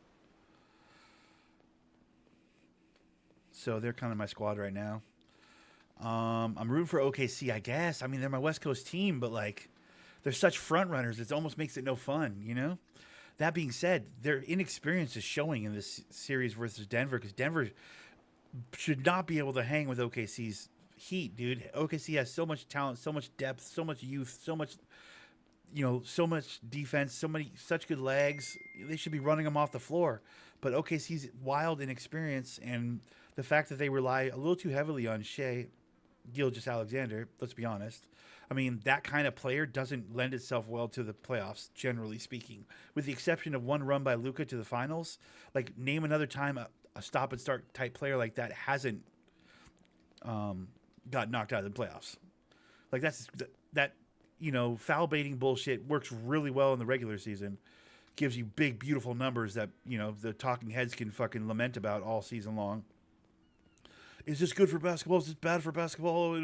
So they're kind of my squad right now. I'm rooting for OKC, I guess. I mean, they're my West Coast team, but like they're such front runners. It almost makes it no fun, you know? That being said, their inexperience is showing in this series versus Denver because Denver should not be able to hang with OKC's Heat, dude. OKC has so much talent, so much depth, so much youth, so much, so much defense, such good legs. They should be running them off the floor. But OKC's wild inexperience, and the fact that they rely a little too heavily on Shea Gilgeous Alexander, let's be honest. I mean, that kind of player doesn't lend itself well to the playoffs, generally speaking. With the exception of one run by Luka to the finals, like, name another time a stop and start type player like that hasn't got knocked out of the playoffs. Like, that foul baiting bullshit works really well in the regular season. Gives you big, beautiful numbers that, the talking heads can fucking lament about all season long. Is this good for basketball? Is this bad for basketball?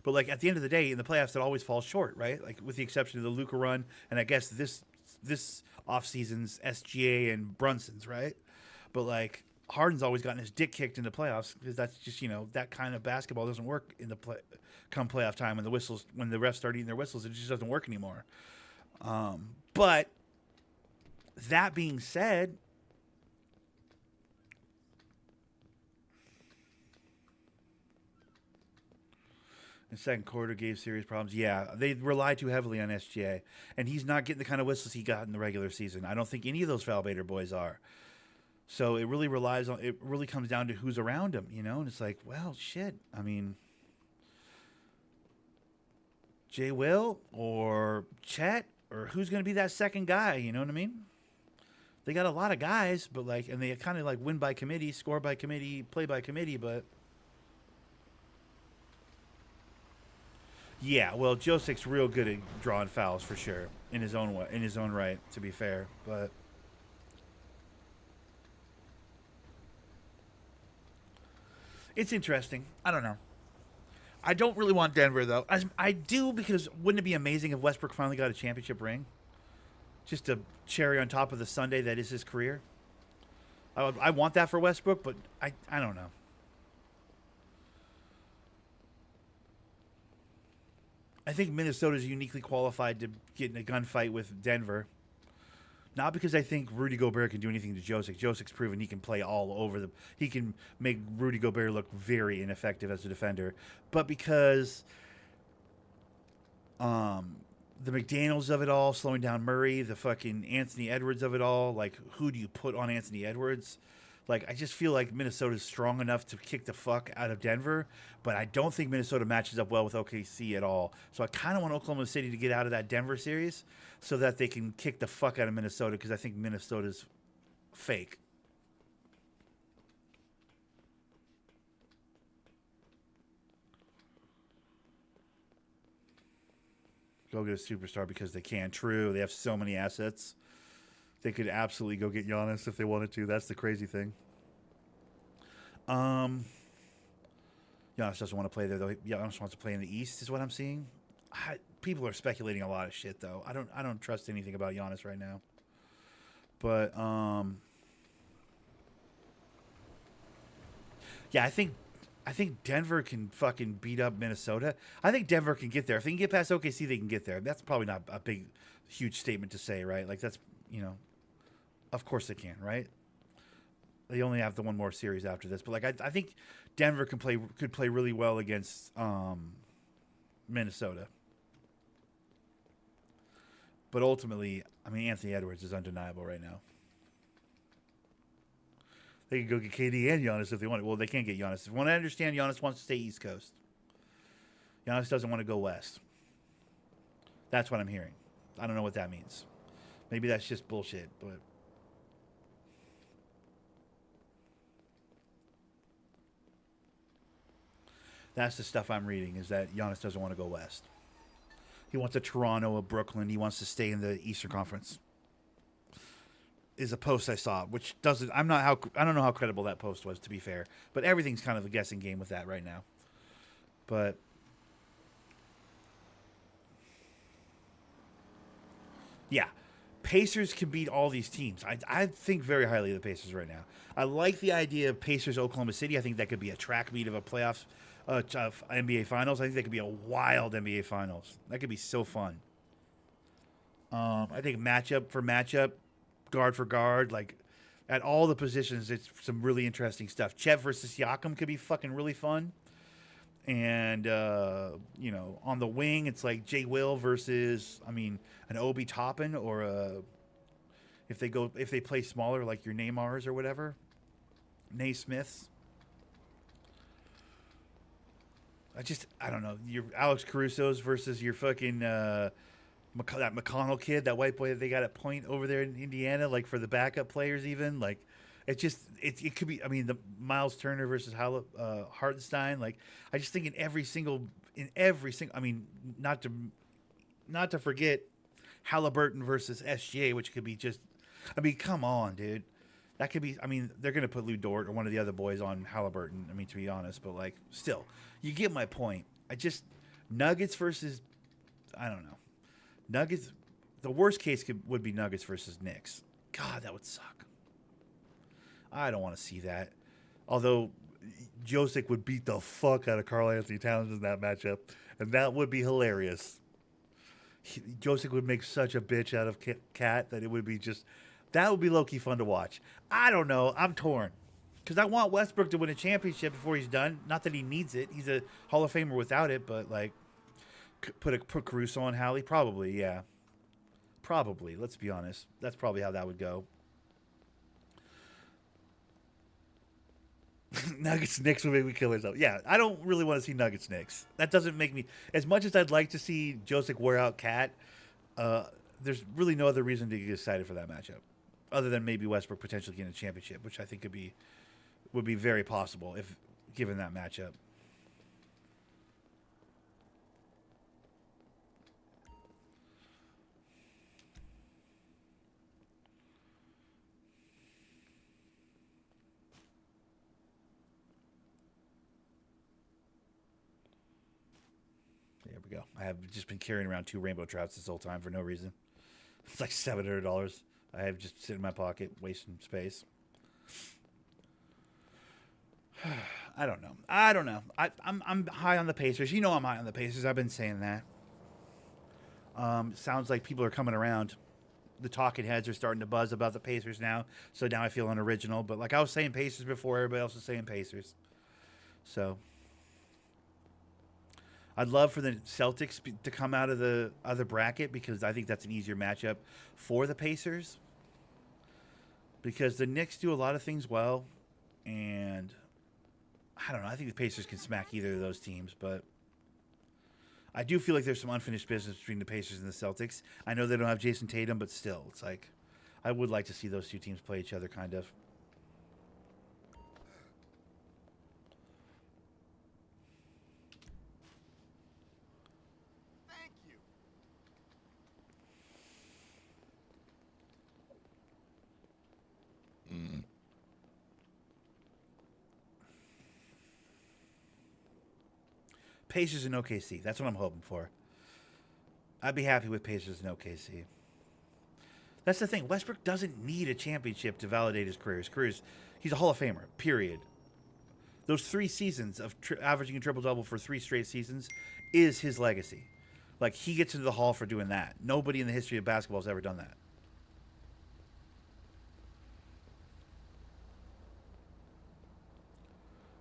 But, like, at the end of the day, in the playoffs, it always falls short, right? Like, with the exception of the Luka run, and I guess this offseason's SGA and Brunson's, right? But, like, Harden's always gotten his dick kicked in the playoffs because that's just, that kind of basketball doesn't work in the come playoff time when the refs start eating their whistles. It just doesn't work anymore. But that being said, the second quarter gave serious problems. Yeah, they rely too heavily on SGA, and he's not getting the kind of whistles he got in the regular season. I don't think any of those foul baiter boys are. So it really comes down to who's around him, and it's like, well, shit. I mean, Jay Will or Chet, or who's going to be that second guy? You know what I mean? They got a lot of guys, but and they kind of like win by committee, score by committee, play by committee, but. Yeah, well, Josic's real good at drawing fouls for sure in his own way, in his own right. To be fair, but it's interesting. I don't know. I don't really want Denver though. I do, because wouldn't it be amazing if Westbrook finally got a championship ring? Just a cherry on top of the sundae that is his career. I want that for Westbrook, but I don't know. I think Minnesota's uniquely qualified to get in a gunfight with Denver. Not because I think Rudy Gobert can do anything to Josic. Josic's proven he can play all over he can make Rudy Gobert look very ineffective as a defender. But because the McDaniels of it all, slowing down Murray, the fucking Anthony Edwards of it all, like, who do you put on Anthony Edwards? Like, I just feel like Minnesota's strong enough to kick the fuck out of Denver, but I don't think Minnesota matches up well with OKC at all. So I kind of want Oklahoma City to get out of that Denver series so that they can kick the fuck out of Minnesota, because I think Minnesota's fake. Go get a superstar because they can. True, they have so many assets. They could absolutely go get Giannis if they wanted to. That's the crazy thing. Giannis doesn't want to play there though. Giannis wants to play in the East, is what I'm seeing. People are speculating a lot of shit though. I don't trust anything about Giannis right now. But yeah, I think Denver can fucking beat up Minnesota. I think Denver can get there. If they can get past OKC, they can get there. That's probably not a big, huge statement to say, right? Like, that's, of course they can, right? They only have the one more series after this. But, like, I think Denver could play really well against Minnesota. But ultimately, I mean, Anthony Edwards is undeniable right now. They could go get KD and Giannis if they want. Well, they can't get Giannis. From what I understand, Giannis wants to stay East Coast. Giannis doesn't want to go West. That's what I'm hearing. I don't know what that means. Maybe that's just bullshit, but... That's the stuff I'm reading, is that Giannis doesn't want to go West. He wants a Toronto, a Brooklyn. He wants to stay in the Eastern Conference. Is a post I saw, which doesn't... I don't know how credible that post was, to be fair. But everything's kind of a guessing game with that right now. But... yeah. Pacers can beat all these teams. I think very highly of the Pacers right now. I like the idea of Pacers Oklahoma City. I think that could be a track meet of a playoff NBA Finals. I think that could be a wild NBA Finals. That could be so fun. I think matchup for matchup, guard for guard, like at all the positions, it's some really interesting stuff. Chet versus Siakam could be fucking really fun. And you know, on the wing, it's like Jay Will versus, I mean, an Obi Toppin, or a, if they play smaller, like your Neymars or whatever, Naismiths. I don't know, your Alex Caruso's versus your fucking that McConnell kid, that white boy that they got at point over there in Indiana, like for the backup players, even like. It could be. I mean, the Miles Turner versus Hartenstein. Like, I just think in every single. I mean, not to forget Halliburton versus SGA, which could be just. I mean, come on, dude. That could be. I mean, they're gonna put Lou Dort or one of the other boys on Halliburton. I mean, to be honest, but like, still, you get my point. Nuggets versus. I don't know. Nuggets. The worst case would be Nuggets versus Knicks. God, that would suck. I don't want to see that. Although Josic would beat the fuck out of Karl Anthony Towns in that matchup, and that would be hilarious. Josic would make such a bitch out of Cat that it would be just, that would be low-key fun to watch. I don't know. I'm torn. Because I want Westbrook to win a championship before he's done. Not that he needs it. He's a Hall of Famer without it, but like, put Caruso on Hallie? Probably, yeah. Probably. Let's be honest. That's probably how that would go. Nuggets Knicks would make me kill myself. Yeah, I don't really want to see Nuggets Knicks. That doesn't make me, as much as I'd like to see Josic wear out Cat. There's really no other reason to get excited for that matchup, other than maybe Westbrook potentially getting a championship, which I think would be very possible if given that matchup. There we go. I have just been carrying around 2 rainbow trouts this whole time for no reason. It's like $700. I have just sitting in my pocket, wasting space. I don't know. I'm high on the Pacers. You know I'm high on the Pacers. I've been saying that. Sounds like people are coming around. The talking heads are starting to buzz about the Pacers now. So now I feel unoriginal. But like I was saying Pacers before, everybody else was saying Pacers. So I'd love for the Celtics to come out of the other bracket, because I think that's an easier matchup for the Pacers. Because the Knicks do a lot of things well, and I don't know. I think the Pacers can smack either of those teams, but I do feel like there's some unfinished business between the Pacers and the Celtics. I know they don't have Jason Tatum, but still, it's like I would like to see those two teams play each other, kind of. Thank you. Pacers and OKC. That's what I'm hoping for. I'd be happy with Pacers and OKC. That's the thing. Westbrook doesn't need a championship to validate his career. He's a Hall of Famer, period. Those 3 seasons of averaging a triple-double for 3 straight seasons is his legacy. Like, he gets into the Hall for doing that. Nobody in the history of basketball has ever done that.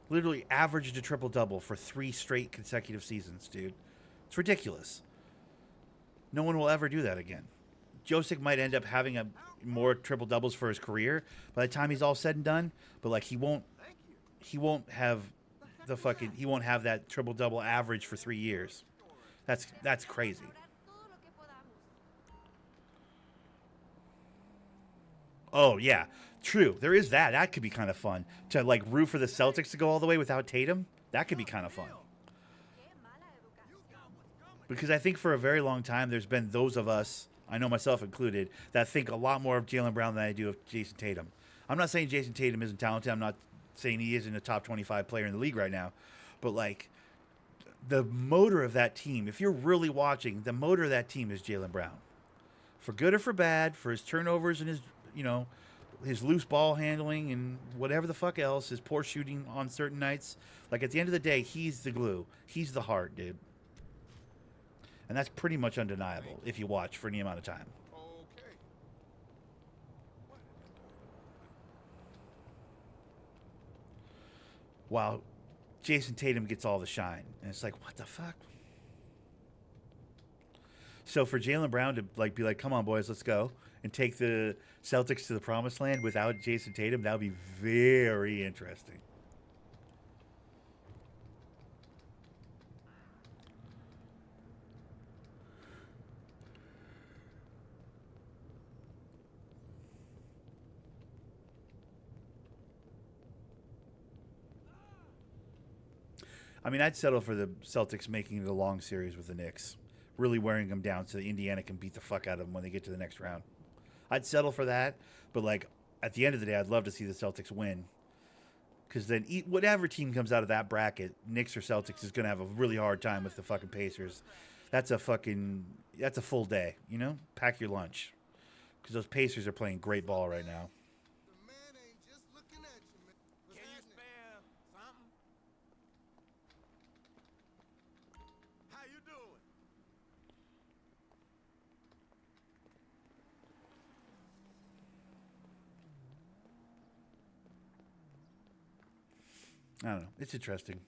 Literally averaged a triple-double for 3 straight consecutive seasons, dude. It's ridiculous. No one will ever do that again. Josic might end up having more triple-doubles for his career by the time he's all said and done, but like he won't have that triple-double average for 3 years. That's crazy. Oh yeah, true. There is that. That could be kind of fun to like root for the Celtics to go all the way without Tatum. That could be kind of fun. Because I think for a very long time there's been those of us, I know myself included, that think a lot more of Jaylen Brown than I do of Jason Tatum. I'm not saying Jason Tatum isn't talented. I'm not saying he isn't a top 25 player in the league right now. But like the motor of that team, if you're really watching, the motor of that team is Jaylen Brown. For good or for bad, for his turnovers and his, his loose ball handling and whatever the fuck else, his poor shooting on certain nights. Like at the end of the day, he's the glue. He's the heart, dude. And that's pretty much undeniable if you watch for any amount of time. Okay. Wow. Jason Tatum gets all the shine, and it's like, what the fuck? So for Jaylen Brown to like be like, come on, boys, let's go, and take the Celtics to the promised land without Jason Tatum, that would be very interesting. I mean, I'd settle for the Celtics making it a long series with the Knicks, really wearing them down so that Indiana can beat the fuck out of them when they get to the next round. I'd settle for that, but like at the end of the day, I'd love to see the Celtics win, because then whatever team comes out of that bracket, Knicks or Celtics, is gonna have a really hard time with the fucking Pacers. That's a full day, you know. Pack your lunch, because those Pacers are playing great ball right now. The man ain't just looking at you, man. What's Can you happening? spare something? How you doing? I don't know. It's interesting.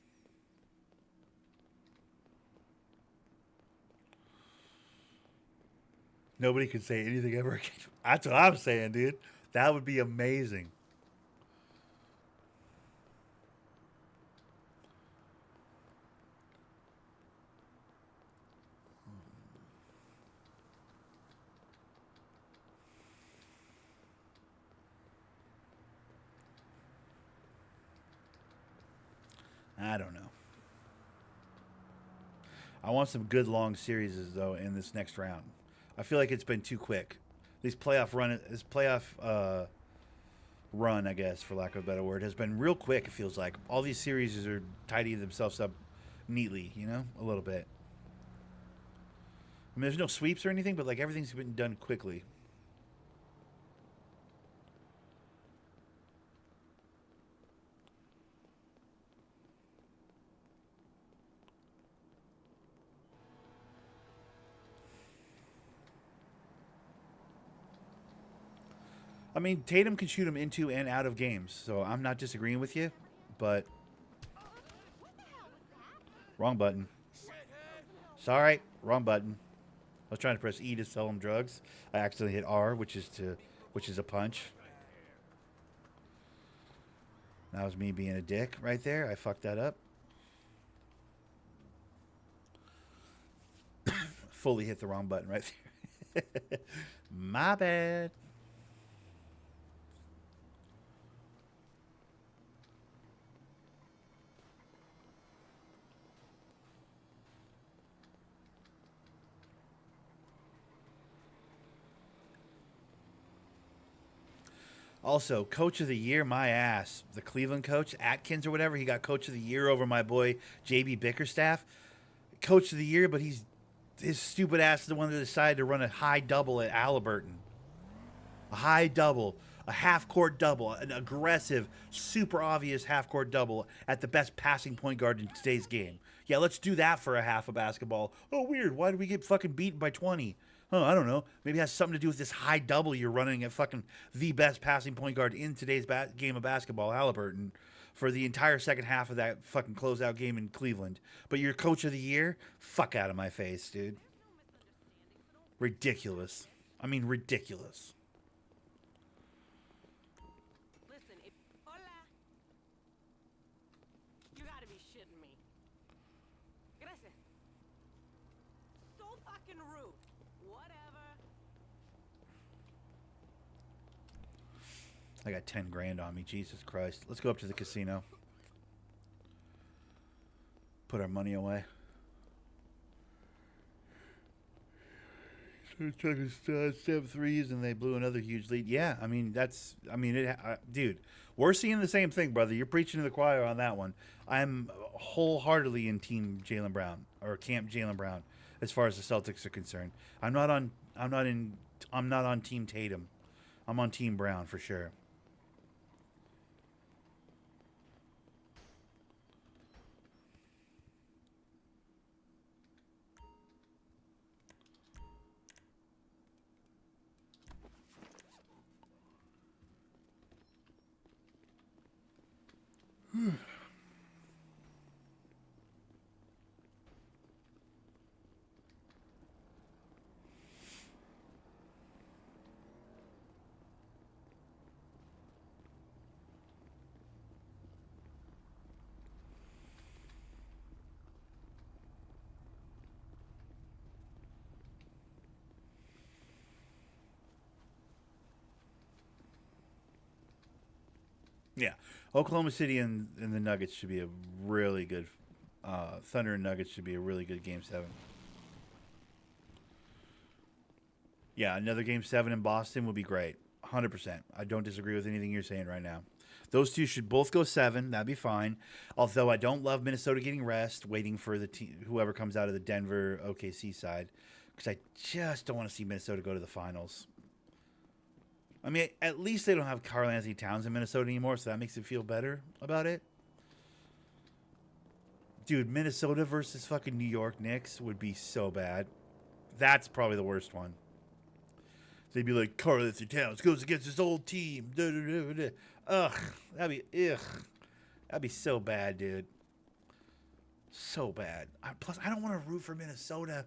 Nobody could say anything ever again. That's what I'm saying, dude. That would be amazing. I don't know. I want some good long series though in this next round. I feel like it's been too quick. This playoff run, I guess, for lack of a better word, has been real quick. It feels like all these series are tidying themselves up neatly, you know, a little bit. I mean, there's no sweeps or anything, but like everything's been done quickly. I mean, Tatum can shoot him into and out of games, so I'm not disagreeing with you, but wrong button. Sorry, wrong button. I was trying to press E to sell him drugs. I accidentally hit R, which is a punch. That was me being a dick right there. I fucked that up. Fully hit the wrong button right there. My bad. Also, coach of the year, my ass. The Cleveland coach, Atkins or whatever, he got coach of the year over my boy JB Bickerstaff. Coach of the year, but his stupid ass is the one that decided to run a high double at Halliburton. A high double, a half court double, an aggressive, super obvious half court double at the best passing point guard in today's game. Yeah, let's do that for a half of basketball. Oh, weird. Why did we get fucking beaten by 20? Oh, I don't know. Maybe it has something to do with this high double you're running at fucking the best passing point guard in today's game of basketball, Halliburton, for the entire second half of that fucking closeout game in Cleveland. But you're coach of the year? Fuck out of my face, dude. Ridiculous. I mean, ridiculous. Listen, if hola, you gotta be shitting me. Gracias. So fucking rude. Whatever. I got 10 grand on me. Jesus Christ. Let's go up to the casino. Put our money away. Chucking 7-3s and they blew another huge lead. Yeah, I mean, dude, we're seeing the same thing, brother. You're preaching to the choir on that one. I'm wholeheartedly in team Jaylen Brown, or camp Jaylen Brown, as far as the Celtics are concerned. I'm not on team Tatum. I'm on team Brown for sure. Yeah, Oklahoma City and the Nuggets should be a really good. Thunder and Nuggets should be a really good Game 7. Yeah, another Game 7 in Boston would be great. 100%. I don't disagree with anything you're saying right now. Those two should both go 7. That'd be fine. Although I don't love Minnesota getting rest, waiting for the whoever comes out of the Denver OKC side, because I just don't want to see Minnesota go to the finals. I mean, at least they don't have Karl Anthony Towns in Minnesota anymore, so that makes it feel better about it. Dude, Minnesota versus fucking New York Knicks would be so bad. That's probably the worst one. They'd be like, Karl Anthony Towns goes against his old team. Da, da, da, da. Ugh. That'd be so bad, dude. So bad. Plus, I don't want to root for Minnesota.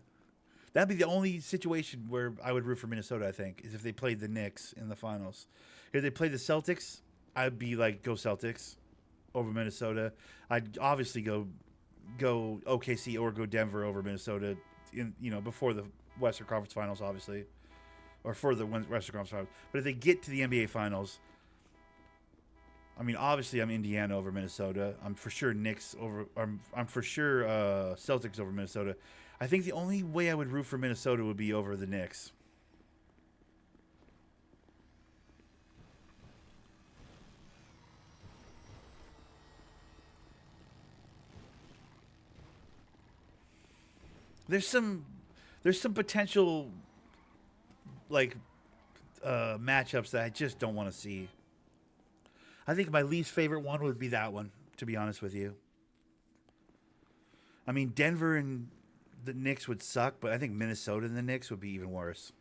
That'd be the only situation where I would root for Minnesota, I think, is if they played the Knicks in the finals. If they played the Celtics, I'd be like, go Celtics over Minnesota. I'd obviously go OKC or go Denver over Minnesota before the Western Conference Finals, obviously. Or for the Western Conference Finals. But if they get to the NBA Finals, I mean, obviously I'm Indiana over Minnesota. I'm for sure Knicks over. I'm for sure Celtics over Minnesota. I think the only way I would root for Minnesota would be over the Knicks. There's some potential like matchups that I just don't want to see. I think my least favorite one would be that one, to be honest with you. I mean, Denver and the Knicks would suck, but I think Minnesota and the Knicks would be even worse.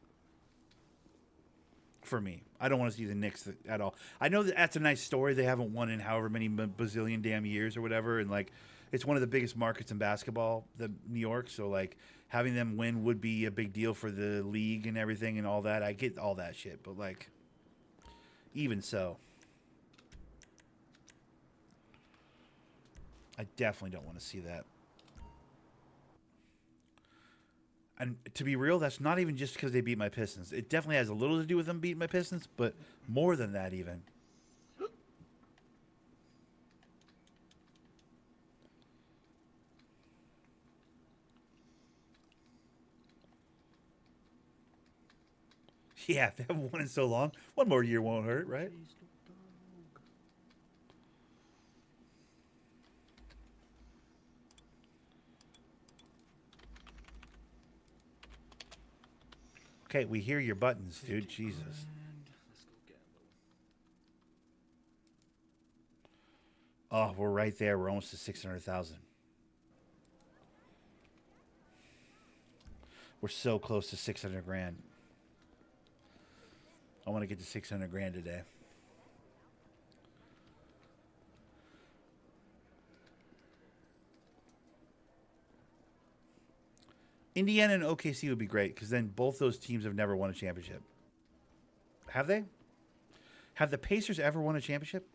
For me. I don't want to see the Knicks at all. I know that that's a nice story. They haven't won in however many bazillion damn years or whatever. And, like, it's one of the biggest markets in basketball, the New York. So, like, having them win would be a big deal for the league and everything and all that. I get all that shit. But, like, even so, I definitely don't want to see that. And to be real, that's not even just because they beat my Pistons. It definitely has a little to do with them beating my Pistons, but more than that even. Yeah, they haven't won in so long. One more year won't hurt, right? Okay, we hear your buttons, dude. Jesus. Let's go gamble. Oh, we're right there. We're almost to 600,000. We're so close to 600 grand. I want to get to 600 grand today. Indiana and OKC would be great because then both those teams have never won a championship. Have they? Have the Pacers ever won a championship?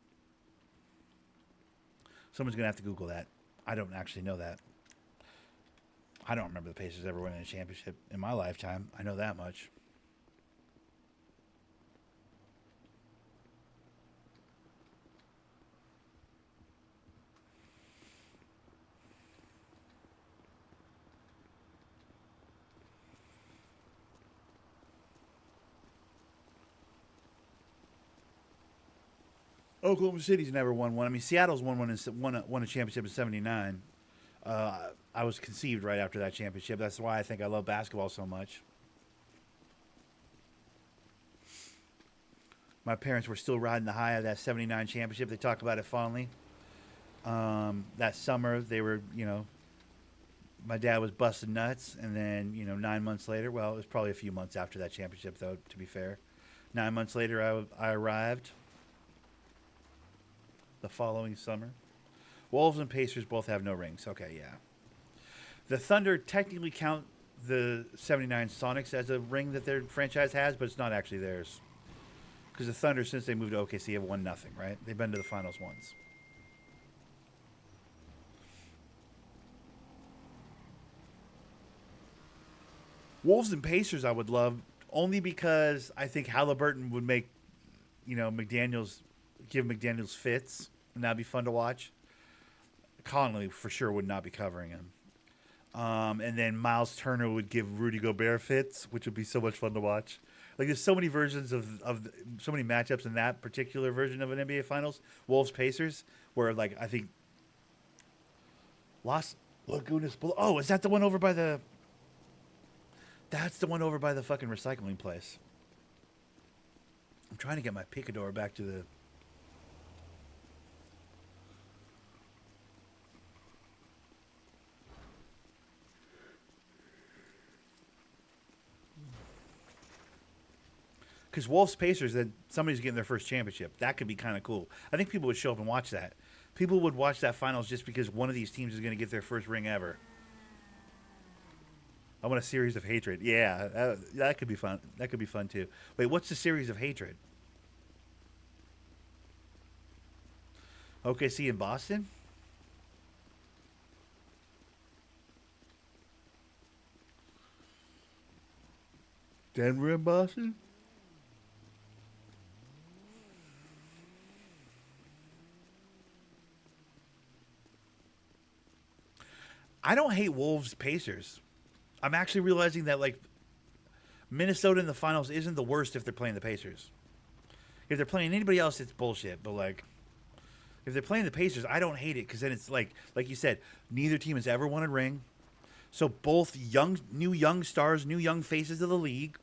Someone's going to have to Google that. I don't actually know that. I don't remember the Pacers ever winning a championship in my lifetime. I know that much. Oklahoma City's never won one. I mean, Seattle's won a championship in '79. I was conceived right after that championship. That's why I think I love basketball so much. My parents were still riding the high of that '79 championship. They talk about it fondly. That summer, they were, my dad was busting nuts, and then 9 months later, well, it was probably a few months after that championship, though. To be fair, 9 months later, I arrived. The following summer. Wolves and Pacers both have no rings. Okay, yeah. The Thunder technically count the 79 Sonics as a ring that their franchise has, but it's not actually theirs. Because the Thunder, since they moved to OKC, have won nothing, right? They've been to the finals once. Wolves and Pacers I would love, only because I think Halliburton would make, McDaniels give McDaniels fits, and that'd be fun to watch. Conley for sure would not be covering him. And then Miles Turner would give Rudy Gobert fits, which would be so much fun to watch. Like there's so many versions of so many matchups in that particular version of an NBA Finals, Wolves Pacers, where like I think Los Lagunas. Oh, is that the one over by the? That's the one over by the fucking recycling place. I'm trying to get my picador back to the. Because Wolves Pacers, then somebody's getting their first championship. That could be kind of cool. I think people would show up and watch that. People would watch that finals just because one of these teams is going to get their first ring ever. I want a series of hatred. Yeah, that could be fun. That could be fun too. Wait, what's the series of hatred? OKC in Boston? Denver in Boston? I don't hate Wolves Pacers. I'm actually realizing that like Minnesota in the finals isn't the worst if they're playing the Pacers. If they're playing anybody else, it's bullshit. But like, if they're playing the Pacers, I don't hate it because then it's like you said, neither team has ever won a ring. So both new young stars, new young faces of the league.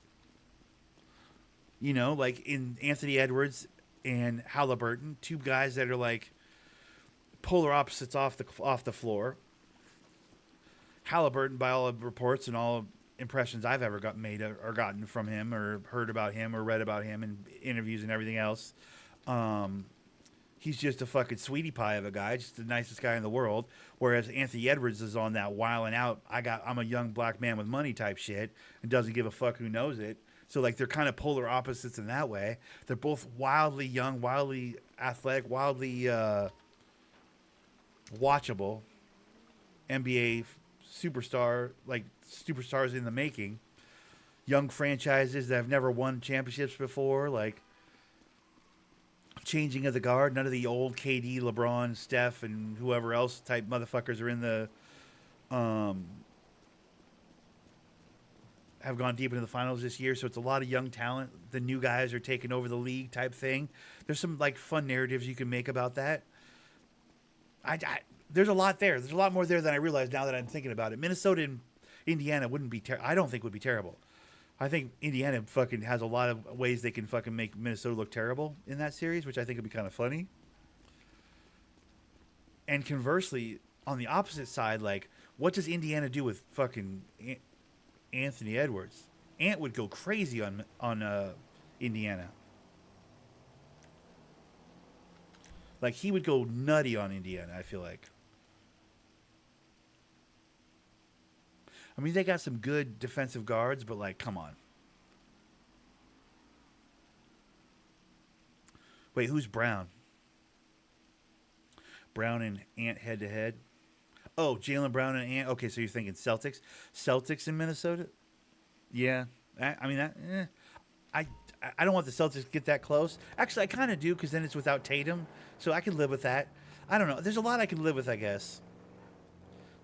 You know, like in Anthony Edwards and Halliburton, two guys that are like polar opposites off the floor. Halliburton, by all reports and all impressions I've ever gotten from him or heard about him or read about him in interviews and everything else, he's just a fucking sweetie pie of a guy, just the nicest guy in the world. Whereas Anthony Edwards is on that wilding out, I'm a young black man with money type shit and doesn't give a fuck who knows it. So like they're kind of polar opposites in that way. They're both wildly young, wildly athletic, wildly watchable NBA superstars in the making. Young franchises that have never won championships before, like changing of the guard. None of the old KD, LeBron, Steph, and whoever else type motherfuckers are in the have gone deep into the finals this year. So it's a lot of young talent. The new guys are taking over the league type thing. There's some like fun narratives you can make about that. There's a lot there. There's a lot more there than I realize now that I'm thinking about it. Minnesota and Indiana wouldn't be I don't think would be terrible. I think Indiana fucking has a lot of ways they can fucking make Minnesota look terrible in that series, which I think would be kind of funny. And conversely, on the opposite side, like, what does Indiana do with fucking Anthony Edwards? Ant would go crazy on Indiana. Like, he would go nutty on Indiana, I feel like. I mean, they got some good defensive guards, but, like, come on. Wait, who's Brown? Brown and Ant head-to-head? Oh, Jaylen Brown and Ant? Okay, so you're thinking Celtics? Celtics in Minnesota? Yeah. I don't want the Celtics to get that close. Actually, I kind of do, because then it's without Tatum, so I can live with that. I don't know. There's a lot I can live with, I guess.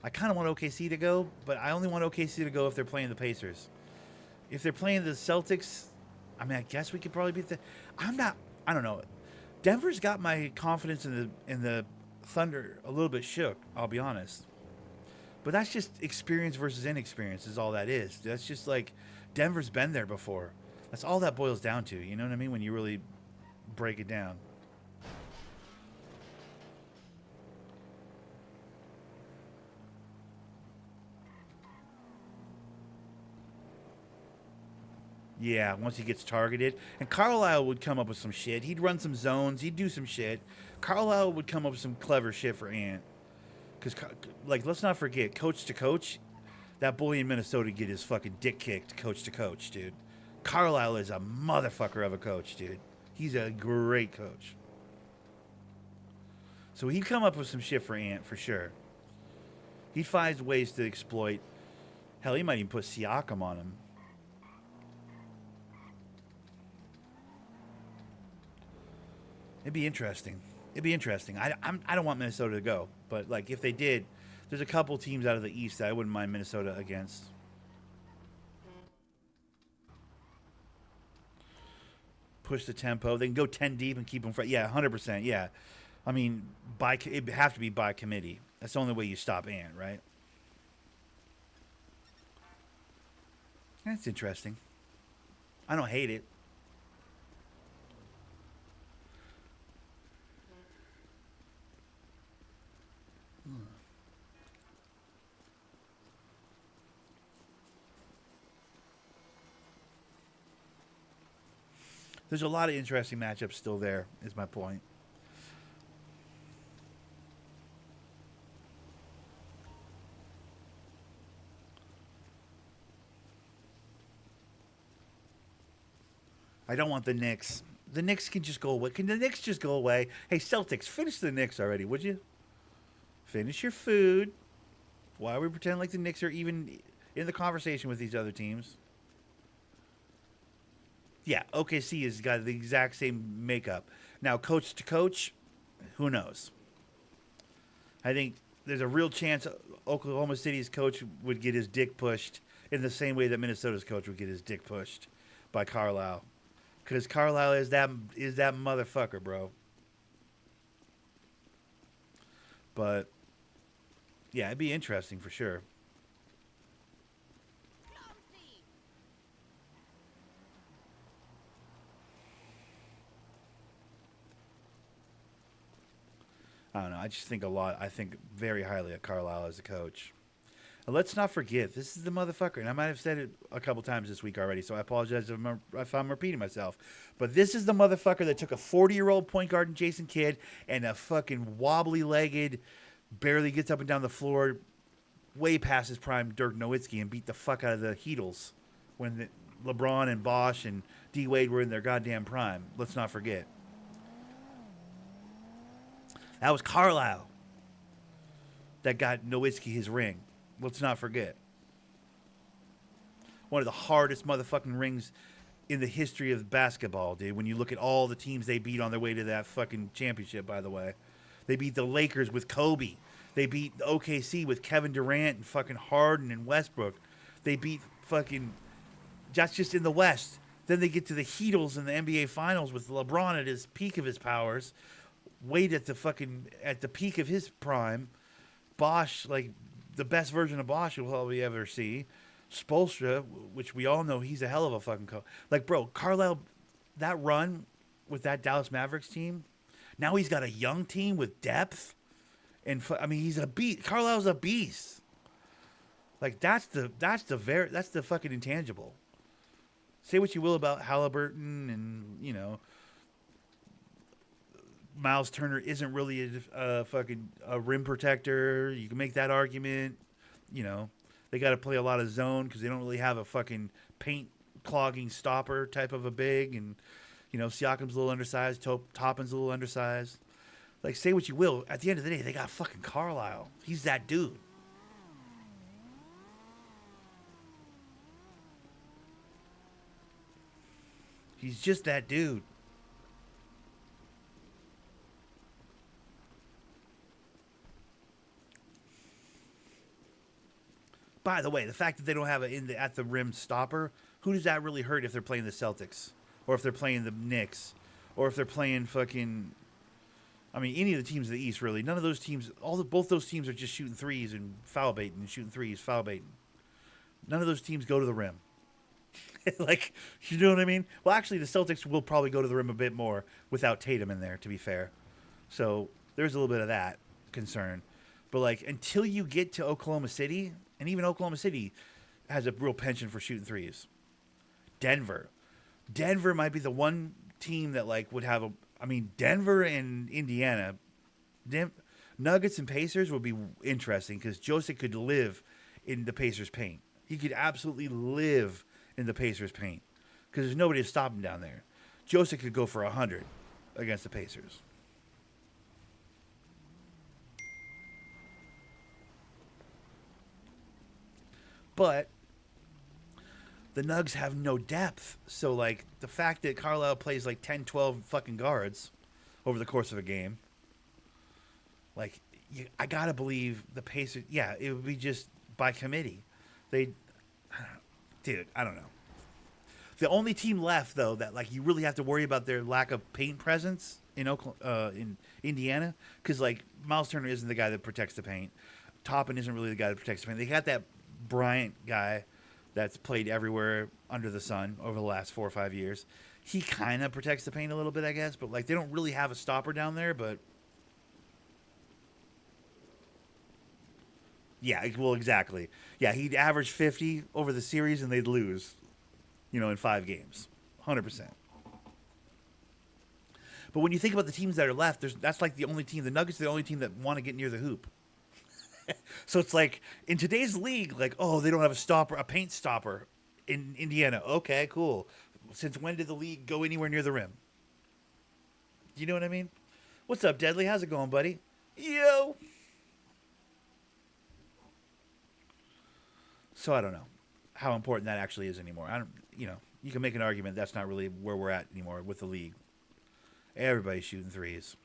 I kind of want OKC to go, but I only want OKC to go if they're playing the Pacers. If they're playing the Celtics, I mean, I guess we could probably beat the... I don't know. Denver's got my confidence in the Thunder a little bit shook, I'll be honest. But that's just experience versus inexperience is all that is. That's just like Denver's been there before. That's all that boils down to. You know what I mean? When you really break it down. Yeah, once he gets targeted. And Carlisle would come up with some shit. He'd run some zones. He'd do some shit. Carlisle would come up with some clever shit for Ant. Because, like, let's not forget, coach to coach, that boy in Minnesota get his fucking dick kicked coach to coach, dude. Carlisle is a motherfucker of a coach, dude. He's a great coach. So he'd come up with some shit for Ant, for sure. He'd find ways to exploit. Hell, he might even put Siakam on him. It'd be interesting. It'd be interesting. I don't want Minnesota to go, but like if they did, there's a couple teams out of the East that I wouldn't mind Minnesota against. Push the tempo. They can go 10 deep and keep them fresh. Yeah, 100%. Yeah. I mean, it'd have to be by committee. That's the only way you stop Ant, right? That's interesting. I don't hate it. There's a lot of interesting matchups still there, is my point. I don't want the Knicks. The Knicks can just go away. Can the Knicks just go away? Hey, Celtics, finish the Knicks already, would you? Finish your food. Why are we pretending like the Knicks are even in the conversation with these other teams? Yeah, OKC has got the exact same makeup. Now, coach to coach, who knows? I think there's a real chance Oklahoma City's coach would get his dick pushed in the same way that Minnesota's coach would get his dick pushed by Carlisle. Because Carlisle is that motherfucker, bro. But, yeah, it'd be interesting for sure. Clumsy. I don't know. I just think a lot. I think very highly of Carlisle as a coach. And let's not forget, this is the motherfucker. And I might have said it a couple times this week already, so I apologize if I'm repeating myself. But this is the motherfucker that took a 40-year-old point guard in Jason Kidd and a fucking wobbly-legged, barely gets up and down the floor, way past his prime Dirk Nowitzki and beat the fuck out of the Heatles when LeBron and Bosch and D. Wade were in their goddamn prime. Let's not forget. That was Carlisle that got Nowitzki his ring. Let's not forget. One of the hardest motherfucking rings in the history of basketball, dude. When you look at all the teams they beat on their way to that fucking championship, by the way. They beat the Lakers with Kobe. They beat the OKC with Kevin Durant and fucking Harden and Westbrook. They beat fucking... That's just in the West. Then they get to the Heatles in the NBA Finals with LeBron at his peak of his powers. Wade at the peak of his prime. Bosch, like... the best version of Bosch you'll probably ever see. Spoelstra, which we all know he's a hell of a fucking coach. Like, bro, Carlisle, that run with that Dallas Mavericks team, now he's got a young team with depth. And, I mean, he's a beast. Carlisle's a beast. Like, that's the fucking intangible. Say what you will about Halliburton and, you know, Miles Turner isn't really a fucking rim protector. You can make that argument. You know, they got to play a lot of zone because they don't really have a fucking paint clogging stopper type of a big. And, you know, Siakam's a little undersized. Toppin's a little undersized. Like, say what you will. At the end of the day, they got fucking Carlisle. He's that dude. He's just that dude. By the way, the fact that they don't have it at the rim stopper, who does that really hurt if they're playing the Celtics? Or if they're playing the Knicks? Or if they're playing fucking... I mean, any of the teams in the East, really. None of those teams... both those teams are just shooting threes and foul baiting and shooting threes, foul baiting. None of those teams go to the rim. Like, you know what I mean? Well, actually, the Celtics will probably go to the rim a bit more without Tatum in there, to be fair. So, there's a little bit of that concern. But, like, until you get to Oklahoma City... And even Oklahoma City has a real penchant for shooting threes. Denver might be the one team that like would have Denver and Indiana, Nuggets and Pacers would be interesting because Joseph could live in the Pacers' paint. He could absolutely live in the Pacers' paint because there's nobody to stop him down there. Joseph could go for 100 against the Pacers. But the Nugs have no depth. So, like, the fact that Carlisle plays like 10, 12 fucking guards, over the course of a game. Like, I gotta believe the Pacers. Yeah, it would be just by committee. They, dude, I don't know. The only team left though that like you really have to worry about their lack of paint presence in Indiana, because like Miles Turner isn't the guy that protects the paint. Toppin isn't really the guy that protects the paint. They got that Bryant guy that's played everywhere under the sun over the last 4 or 5 years. He kind of protects the paint a little bit, I guess, but like they don't really have a stopper down there. But yeah, well, exactly. Yeah, he'd average 50 over the series and they'd lose, in 5 games, 100%. But when you think about the teams that are left, that's like the only team. The Nuggets are the only team that want to get near the hoop. So it's like in today's league, like, oh, they don't have a paint stopper in Indiana. Okay, cool. Since when did the league go anywhere near the rim? You know what I mean? What's up, Deadly? How's it going, buddy? Yo. So I don't know how important that actually is anymore. I don't, you can make an argument that's not really where we're at anymore with the league. Everybody's shooting threes.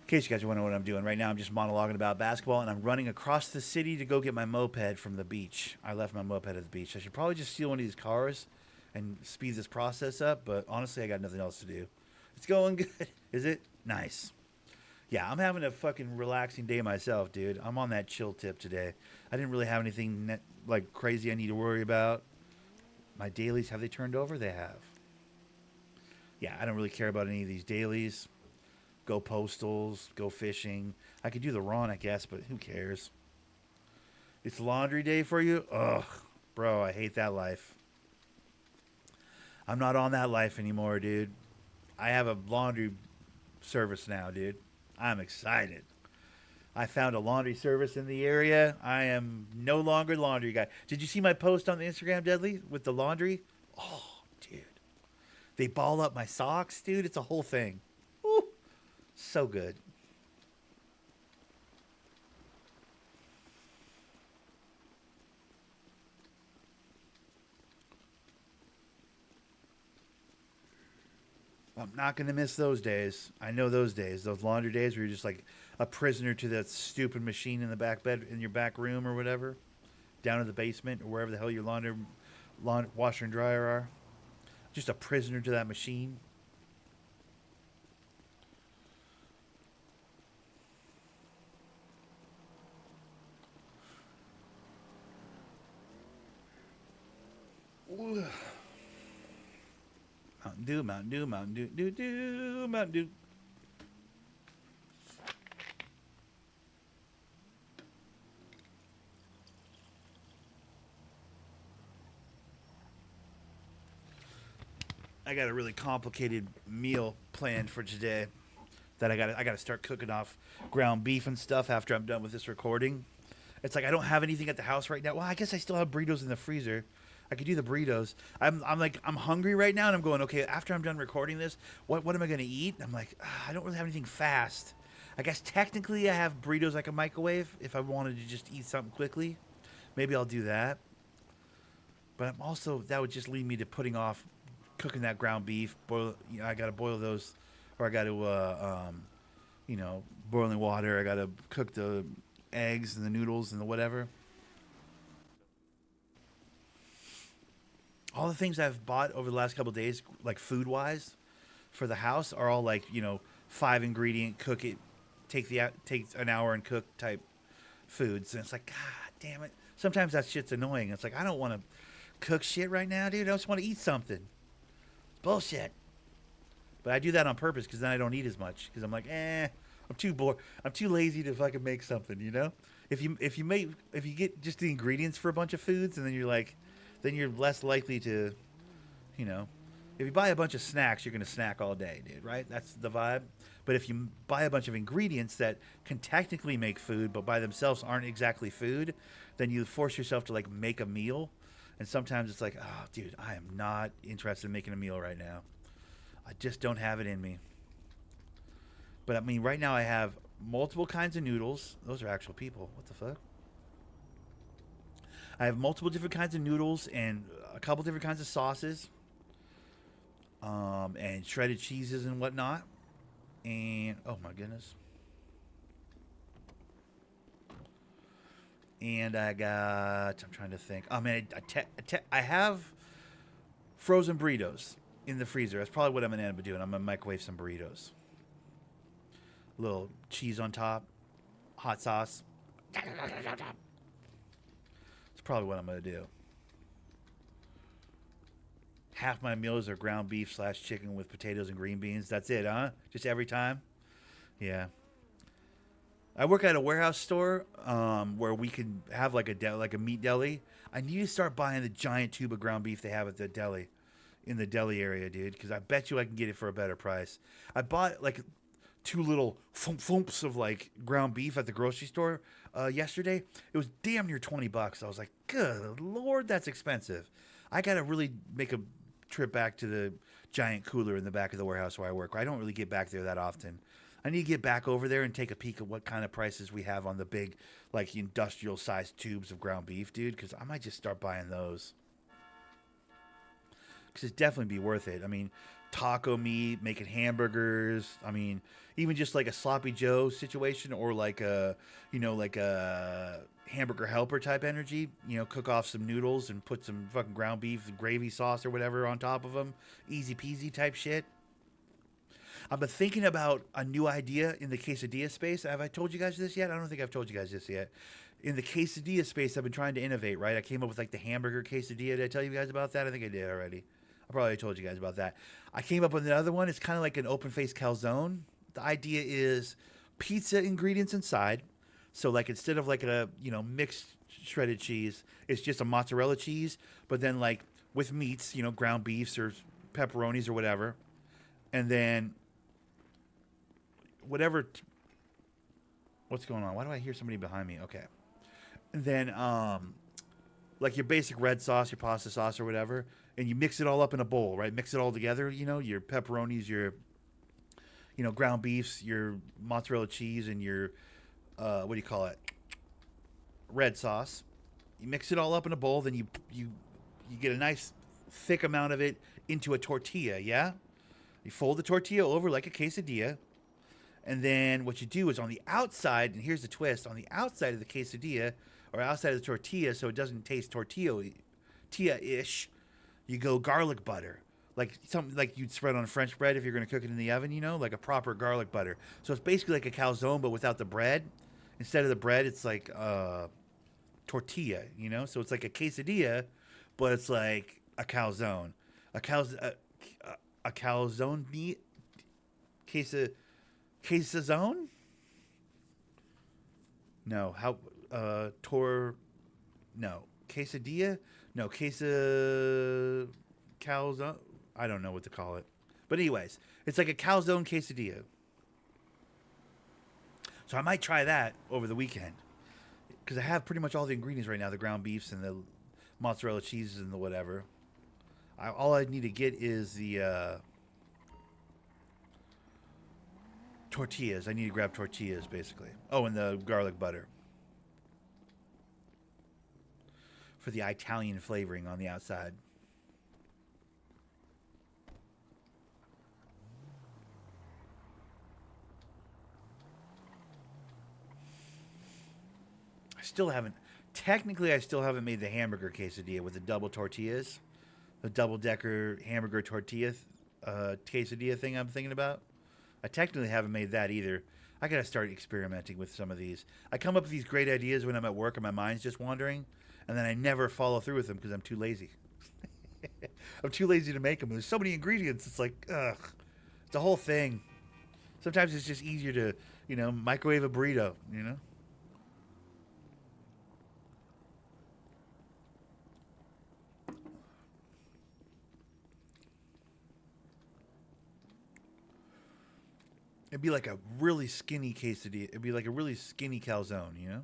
In case you guys want to know what I'm doing right now, I'm just monologuing about basketball, and I'm running across the city to go get my moped from the beach. I left my moped at the beach. I should probably just steal one of these cars and speed this process up, but honestly, I got nothing else to do. It's going good. Is it? Nice. Yeah, I'm having a fucking relaxing day myself, dude. I'm on that chill tip today. I didn't really have anything like crazy I need to worry about. My dailies, have they turned over? They have. Yeah, I don't really care about any of these dailies. Go postals, go fishing. I could do the Ron, I guess, but who cares? It's laundry day for you? Ugh, bro, I hate that life. I'm not on that life anymore, dude. I have a laundry service now, dude. I'm excited. I found a laundry service in the area. I am no longer laundry guy. Did you see my post on the Instagram, Deadly, with the laundry? Oh, dude. They ball up my socks, dude. It's a whole thing. Woo. So good. I'm not going to miss those days. I know those days, those laundry days where you're just like a prisoner to that stupid machine in the back bed, in your back room or whatever, down in the basement or wherever the hell your washer and dryer are. Just a prisoner to that machine. Ooh. Mountain Dew, Mountain Dew, Mountain Dew, Mountain Dew. I got a really complicated meal planned for today that I got to start cooking off ground beef and stuff after I'm done with this recording. It's like I don't have anything at the house right now. Well, I guess I still have burritos in the freezer. I could do the burritos. I'm hungry right now, and I'm going, okay, after I'm done recording this, what am I going to eat? I'm like, I don't really have anything fast. I guess technically I have burritos I can microwave if I wanted to just eat something quickly. Maybe I'll do that. But I'm also, that would just lead me to putting off cooking that ground beef. I got to boil those, or I got to, boiling water. I got to cook the eggs and the noodles and the whatever. All the things I've bought over the last couple of days, like food-wise, for the house, are all like 5 ingredient, cook it, take an hour and cook type foods, and it's like, God damn it. Sometimes that shit's annoying. It's like I don't want to cook shit right now, dude. I just want to eat something. It's bullshit. But I do that on purpose because then I don't eat as much because I'm like, I'm too bored. I'm too lazy to fucking make something. If you get just the ingredients for a bunch of foods, and then you're less likely to, if you buy a bunch of snacks, you're going to snack all day, dude, right? That's the vibe. But if you buy a bunch of ingredients that can technically make food, but by themselves aren't exactly food, then you force yourself to like make a meal. And sometimes it's like, oh, dude, I am not interested in making a meal right now. I just don't have it in me. But I mean, right now I have multiple kinds of noodles. Those are actual people. What the fuck? I have multiple different kinds of noodles and a couple different kinds of sauces, and shredded cheeses and whatnot. And oh my goodness. And I got. I'm trying to think. Oh man, I have frozen burritos in the freezer. That's probably what I'm gonna end up doing. I'm gonna microwave some burritos. Little cheese on top, hot sauce. It's probably what I'm gonna do. Half my meals are ground beef / chicken with potatoes and green beans. That's it, huh? Just every time? Yeah. I work at a warehouse store where we can have like a meat deli. I need to start buying the giant tube of ground beef they have at the deli, in the deli area, dude. Because I bet you I can get it for a better price. I bought like 2 little thumps of like ground beef at the grocery store yesterday. It was damn near $20. I was like, good Lord, that's expensive. I gotta really make a trip back to the giant cooler in the back of the warehouse where I work. I don't really get back there that often. I need to get back over there and take a peek at what kind of prices we have on the big, like, industrial sized tubes of ground beef, dude, because I might just start buying those. Because it'd definitely be worth it. I mean, taco meat, making hamburgers. I mean, even just like a sloppy Joe situation, or like a, like a hamburger helper type energy. Cook off some noodles and put some fucking ground beef gravy sauce or whatever on top of them. Easy peasy type shit. I've been thinking about a new idea in the quesadilla space. Have I told you guys this yet? I don't think I've told you guys this yet. In the quesadilla space, I've been trying to innovate, right? I came up with like the hamburger quesadilla. Did I tell you guys about that? I think I did already. I probably told you guys about that. I came up with another one. It's kind of like an open-faced calzone. The idea is pizza ingredients inside. So like instead of like a, mixed shredded cheese, it's just a mozzarella cheese, but then like with meats, ground beefs or pepperonis or whatever. And then whatever. What's going on? Why do I hear somebody behind me? Okay. And then like your basic red sauce, your pasta sauce or whatever, and you mix it all up in a bowl, right? Mix it all together, your pepperonis, your ground beefs, your mozzarella cheese, and your what do you call it? Red sauce. You mix it all up in a bowl, then you get a nice thick amount of it into a tortilla, yeah? You fold the tortilla over like a quesadilla. And then what you do is on the outside, and here's the twist, on the outside of the quesadilla, or outside of the tortilla, so it doesn't taste tortilla-ish, you go garlic butter. Like something like you'd spread on French bread if you're going to cook it in the oven, like a proper garlic butter. So it's basically like a calzone, but without the bread. Instead of the bread, it's like tortilla, So it's like a quesadilla, but it's like a calzone. A calzone meat? Quesazone? No. No. Quesadilla? No. Calzone? I don't know what to call it. But anyways, it's like a calzone quesadilla. So I might try that over the weekend. Because I have pretty much all the ingredients right now. The ground beefs and the mozzarella cheeses and the whatever. All I need to get is the tortillas. I need to grab tortillas, basically. Oh, and the garlic butter. For the Italian flavoring on the outside. I still haven't made the hamburger quesadilla with the double tortillas. The double-decker hamburger tortilla quesadilla thing I'm thinking about. I technically haven't made that either. I gotta start experimenting with some of these. I come up with these great ideas when I'm at work and my mind's just wandering, and then I never follow through with them because I'm too lazy. I'm too lazy to make them. There's so many ingredients. It's like, ugh. It's a whole thing. Sometimes it's just easier to, microwave a burrito, It'd be like a really skinny quesadilla. It'd be like a really skinny calzone,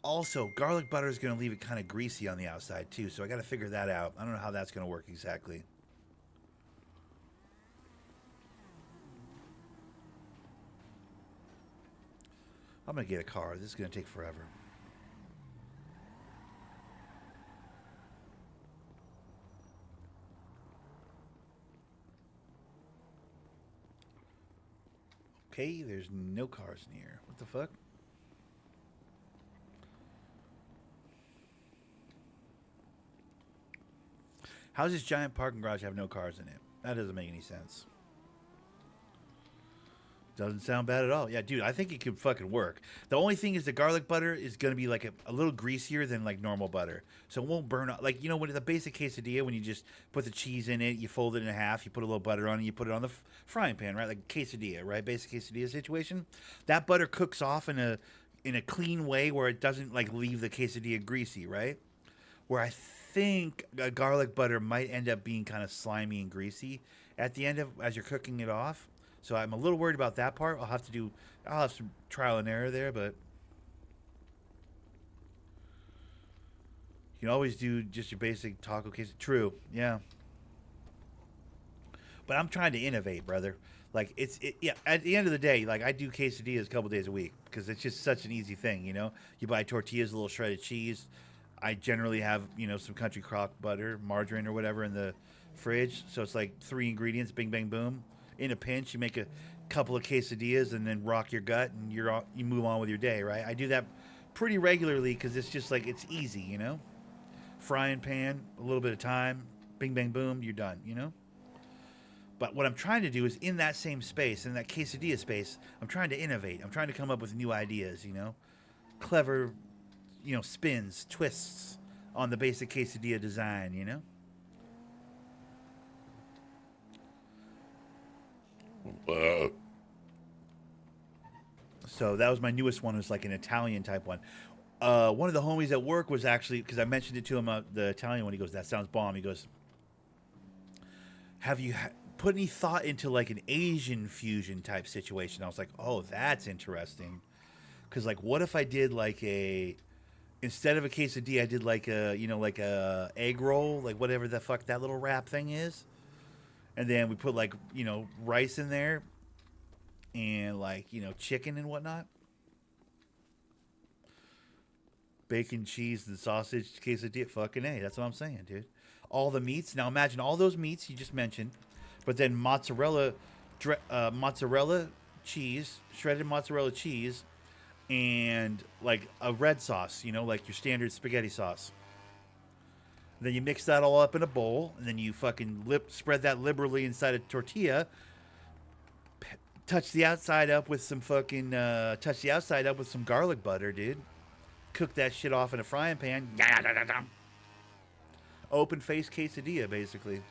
Also, garlic butter is going to leave it kind of greasy on the outside, too. So I got to figure that out. I don't know how that's going to work exactly. I'm gonna get a car. This is gonna take forever. Okay, there's no cars near. What the fuck? How does this giant parking garage have no cars in it? That doesn't make any sense. Doesn't sound bad at all. Yeah, dude, I think it could fucking work. The only thing is the garlic butter is going to be like a little greasier than like normal butter. So it won't burn up. Like, you know, when it's a basic quesadilla, when you just put the cheese in it, you fold it in half, you put a little butter on it, you put it on the frying pan, right? Like quesadilla, right? Basic quesadilla situation. That butter cooks off in a clean way where it doesn't like leave the quesadilla greasy, right? Where I think a garlic butter might end up being kind of slimy and greasy at the end of as you're cooking it off. So I'm a little worried about that part. I'll have some trial and error there, but you can always do just your basic taco case. True, yeah. But I'm trying to innovate, brother. Like yeah. At the end of the day, like I do quesadillas a couple days a week because it's just such an easy thing, you know. You buy tortillas, a little shredded cheese. I generally have some country crock butter, margarine or whatever in the fridge. So it's like 3 ingredients, bing bang boom. In a pinch, you make a couple of quesadillas and then rock your gut and you move on with your day, right? I do that pretty regularly because it's just like it's easy, you know. Frying pan, a little bit of time, bing bang boom, you're done, you know. But what I'm trying to do is in that same space, in that quesadilla space, I'm trying to innovate. I'm trying to come up with new ideas, you know, clever, spins, twists on the basic quesadilla design, you know. So that was my newest one. It was like an Italian type one. One of the homies at work was actually, because I mentioned it to him, the Italian one. He goes, "That sounds bomb." He goes, "Have you put any thought into like an Asian fusion type situation?" I was like, "Oh, that's interesting." Because like, what if I did like instead of a quesadilla, I did like like a egg roll, like whatever the fuck that little wrap thing is, and then we put like rice in there and like chicken and whatnot, bacon, cheese, and sausage quesadilla. Fucking A, that's what I'm saying, dude. All the meats. Now imagine all those meats you just mentioned, but then mozzarella cheese, shredded mozzarella cheese, and like a red sauce, like your standard spaghetti sauce. Then you mix that all up in a bowl, and then you fucking spread that liberally inside a tortilla. Touch the outside up with some garlic butter, dude. Cook that shit off in a frying pan. Open face quesadilla, basically,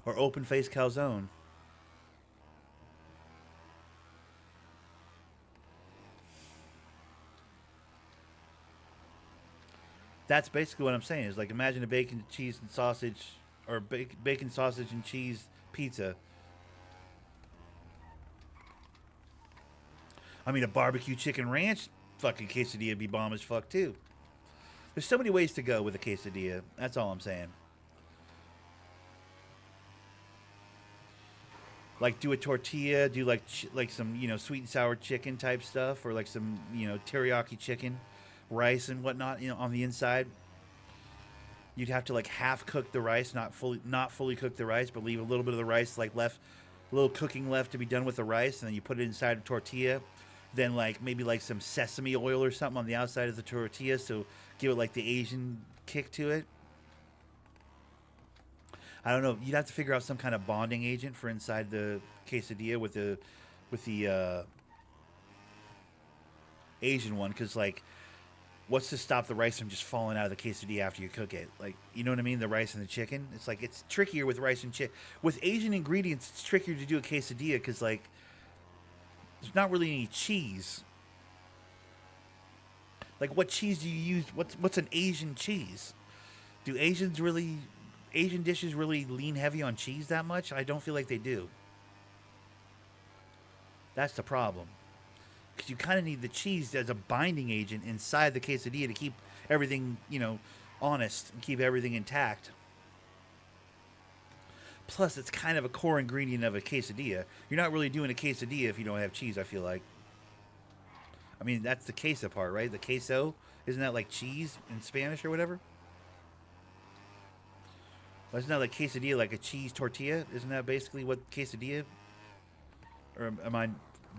or open face calzone. That's basically what I'm saying. Is like imagine a bacon, cheese, and sausage, or bacon, sausage, and cheese pizza. I mean, a barbecue chicken ranch fucking quesadilla would be bomb as fuck too. There's so many ways to go with a quesadilla. That's all I'm saying. Like do a tortilla, do like some sweet and sour chicken type stuff, or like some teriyaki chicken, rice and whatnot on the inside. You'd have to like half cook the rice, not fully cook the rice, but leave a little bit of the rice like left, a little cooking left to be done with the rice, and then you put it inside a tortilla. Then like maybe like some sesame oil or something on the outside of the tortilla, so give it like the Asian kick to it. I don't know. You'd have to figure out some kind of bonding agent for inside the quesadilla with the Asian one, because like, what's to stop the rice from just falling out of the quesadilla after you cook it? Like, you know what I mean? The rice and the chicken. It's like it's trickier with rice and chicken. With Asian ingredients, it's trickier to do a quesadilla because like there's not really any cheese. Like, what cheese do you use? What's an Asian cheese? Do Asian dishes really lean heavy on cheese that much? I don't feel like they do. That's the problem. Because you kind of need the cheese as a binding agent inside the quesadilla to keep everything, honest and keep everything intact. Plus, it's kind of a core ingredient of a quesadilla. You're not really doing a quesadilla if you don't have cheese, I feel like. I mean, that's the queso part, right? The queso, isn't that like cheese in Spanish or whatever? Isn't that like quesadilla, like a cheese tortilla? Isn't that basically what quesadilla? Or am I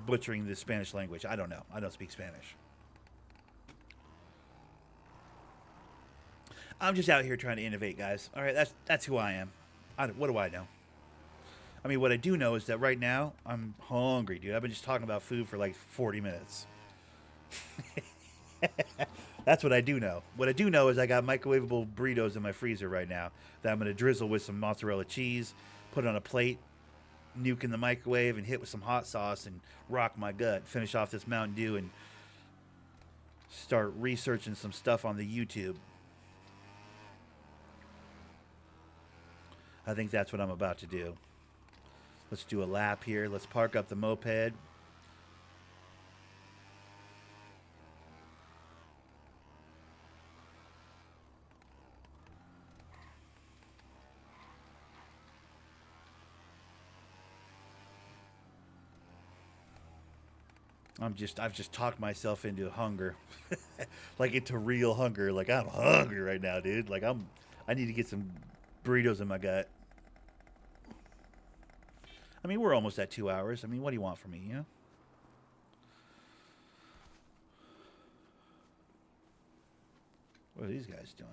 butchering the Spanish language? I don't know. I don't speak Spanish. I'm just out here trying to innovate, guys. All right, that's who I am. What do I know? I mean, what I do know is that right now I'm hungry, dude. I've been just talking about food for like 40 minutes. That's what I do know. What I do know is I got microwavable burritos in my freezer right now that I'm going to drizzle with some mozzarella cheese, put on a plate, nuke in the microwave, and hit with some hot sauce and rock my gut. Finish off this Mountain Dew and start researching some stuff on the YouTube. I think that's what I'm about to do. Let's do a lap here. Let's park up the moped. I've just talked myself into hunger. Like into real hunger. Like I'm hungry right now, dude. Like I need to get some burritos in my gut. I mean, we're almost at 2 hours. I mean, what do you want from me, you know? What are these guys doing?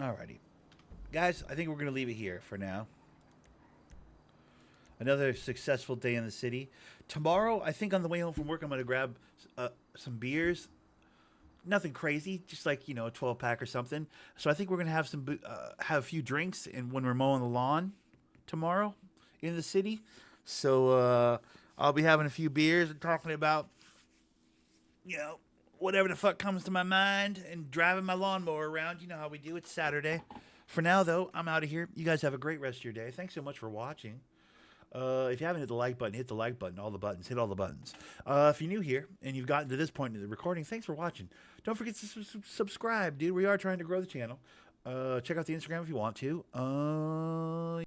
Alrighty. Guys, I think we're going to leave it here for now. Another successful day in the city. Tomorrow, I think on the way home from work, I'm going to grab some beers. Nothing crazy, just like, you know, a 12-pack or something. So I think we're going to have have a few drinks and when we're mowing the lawn tomorrow in the city. So I'll be having a few beers and talking about, you know, whatever the fuck comes to my mind and driving my lawnmower around. You know how we do. It's Saturday. For now, though, I'm out of here. You guys have a great rest of your day. Thanks so much for watching. If you haven't hit the like button, hit the like button. All the buttons. Hit all the buttons. If you're new here and you've gotten to this point in the recording, thanks for watching. Don't forget to subscribe, dude. We are trying to grow the channel. Check out the Instagram if you want to.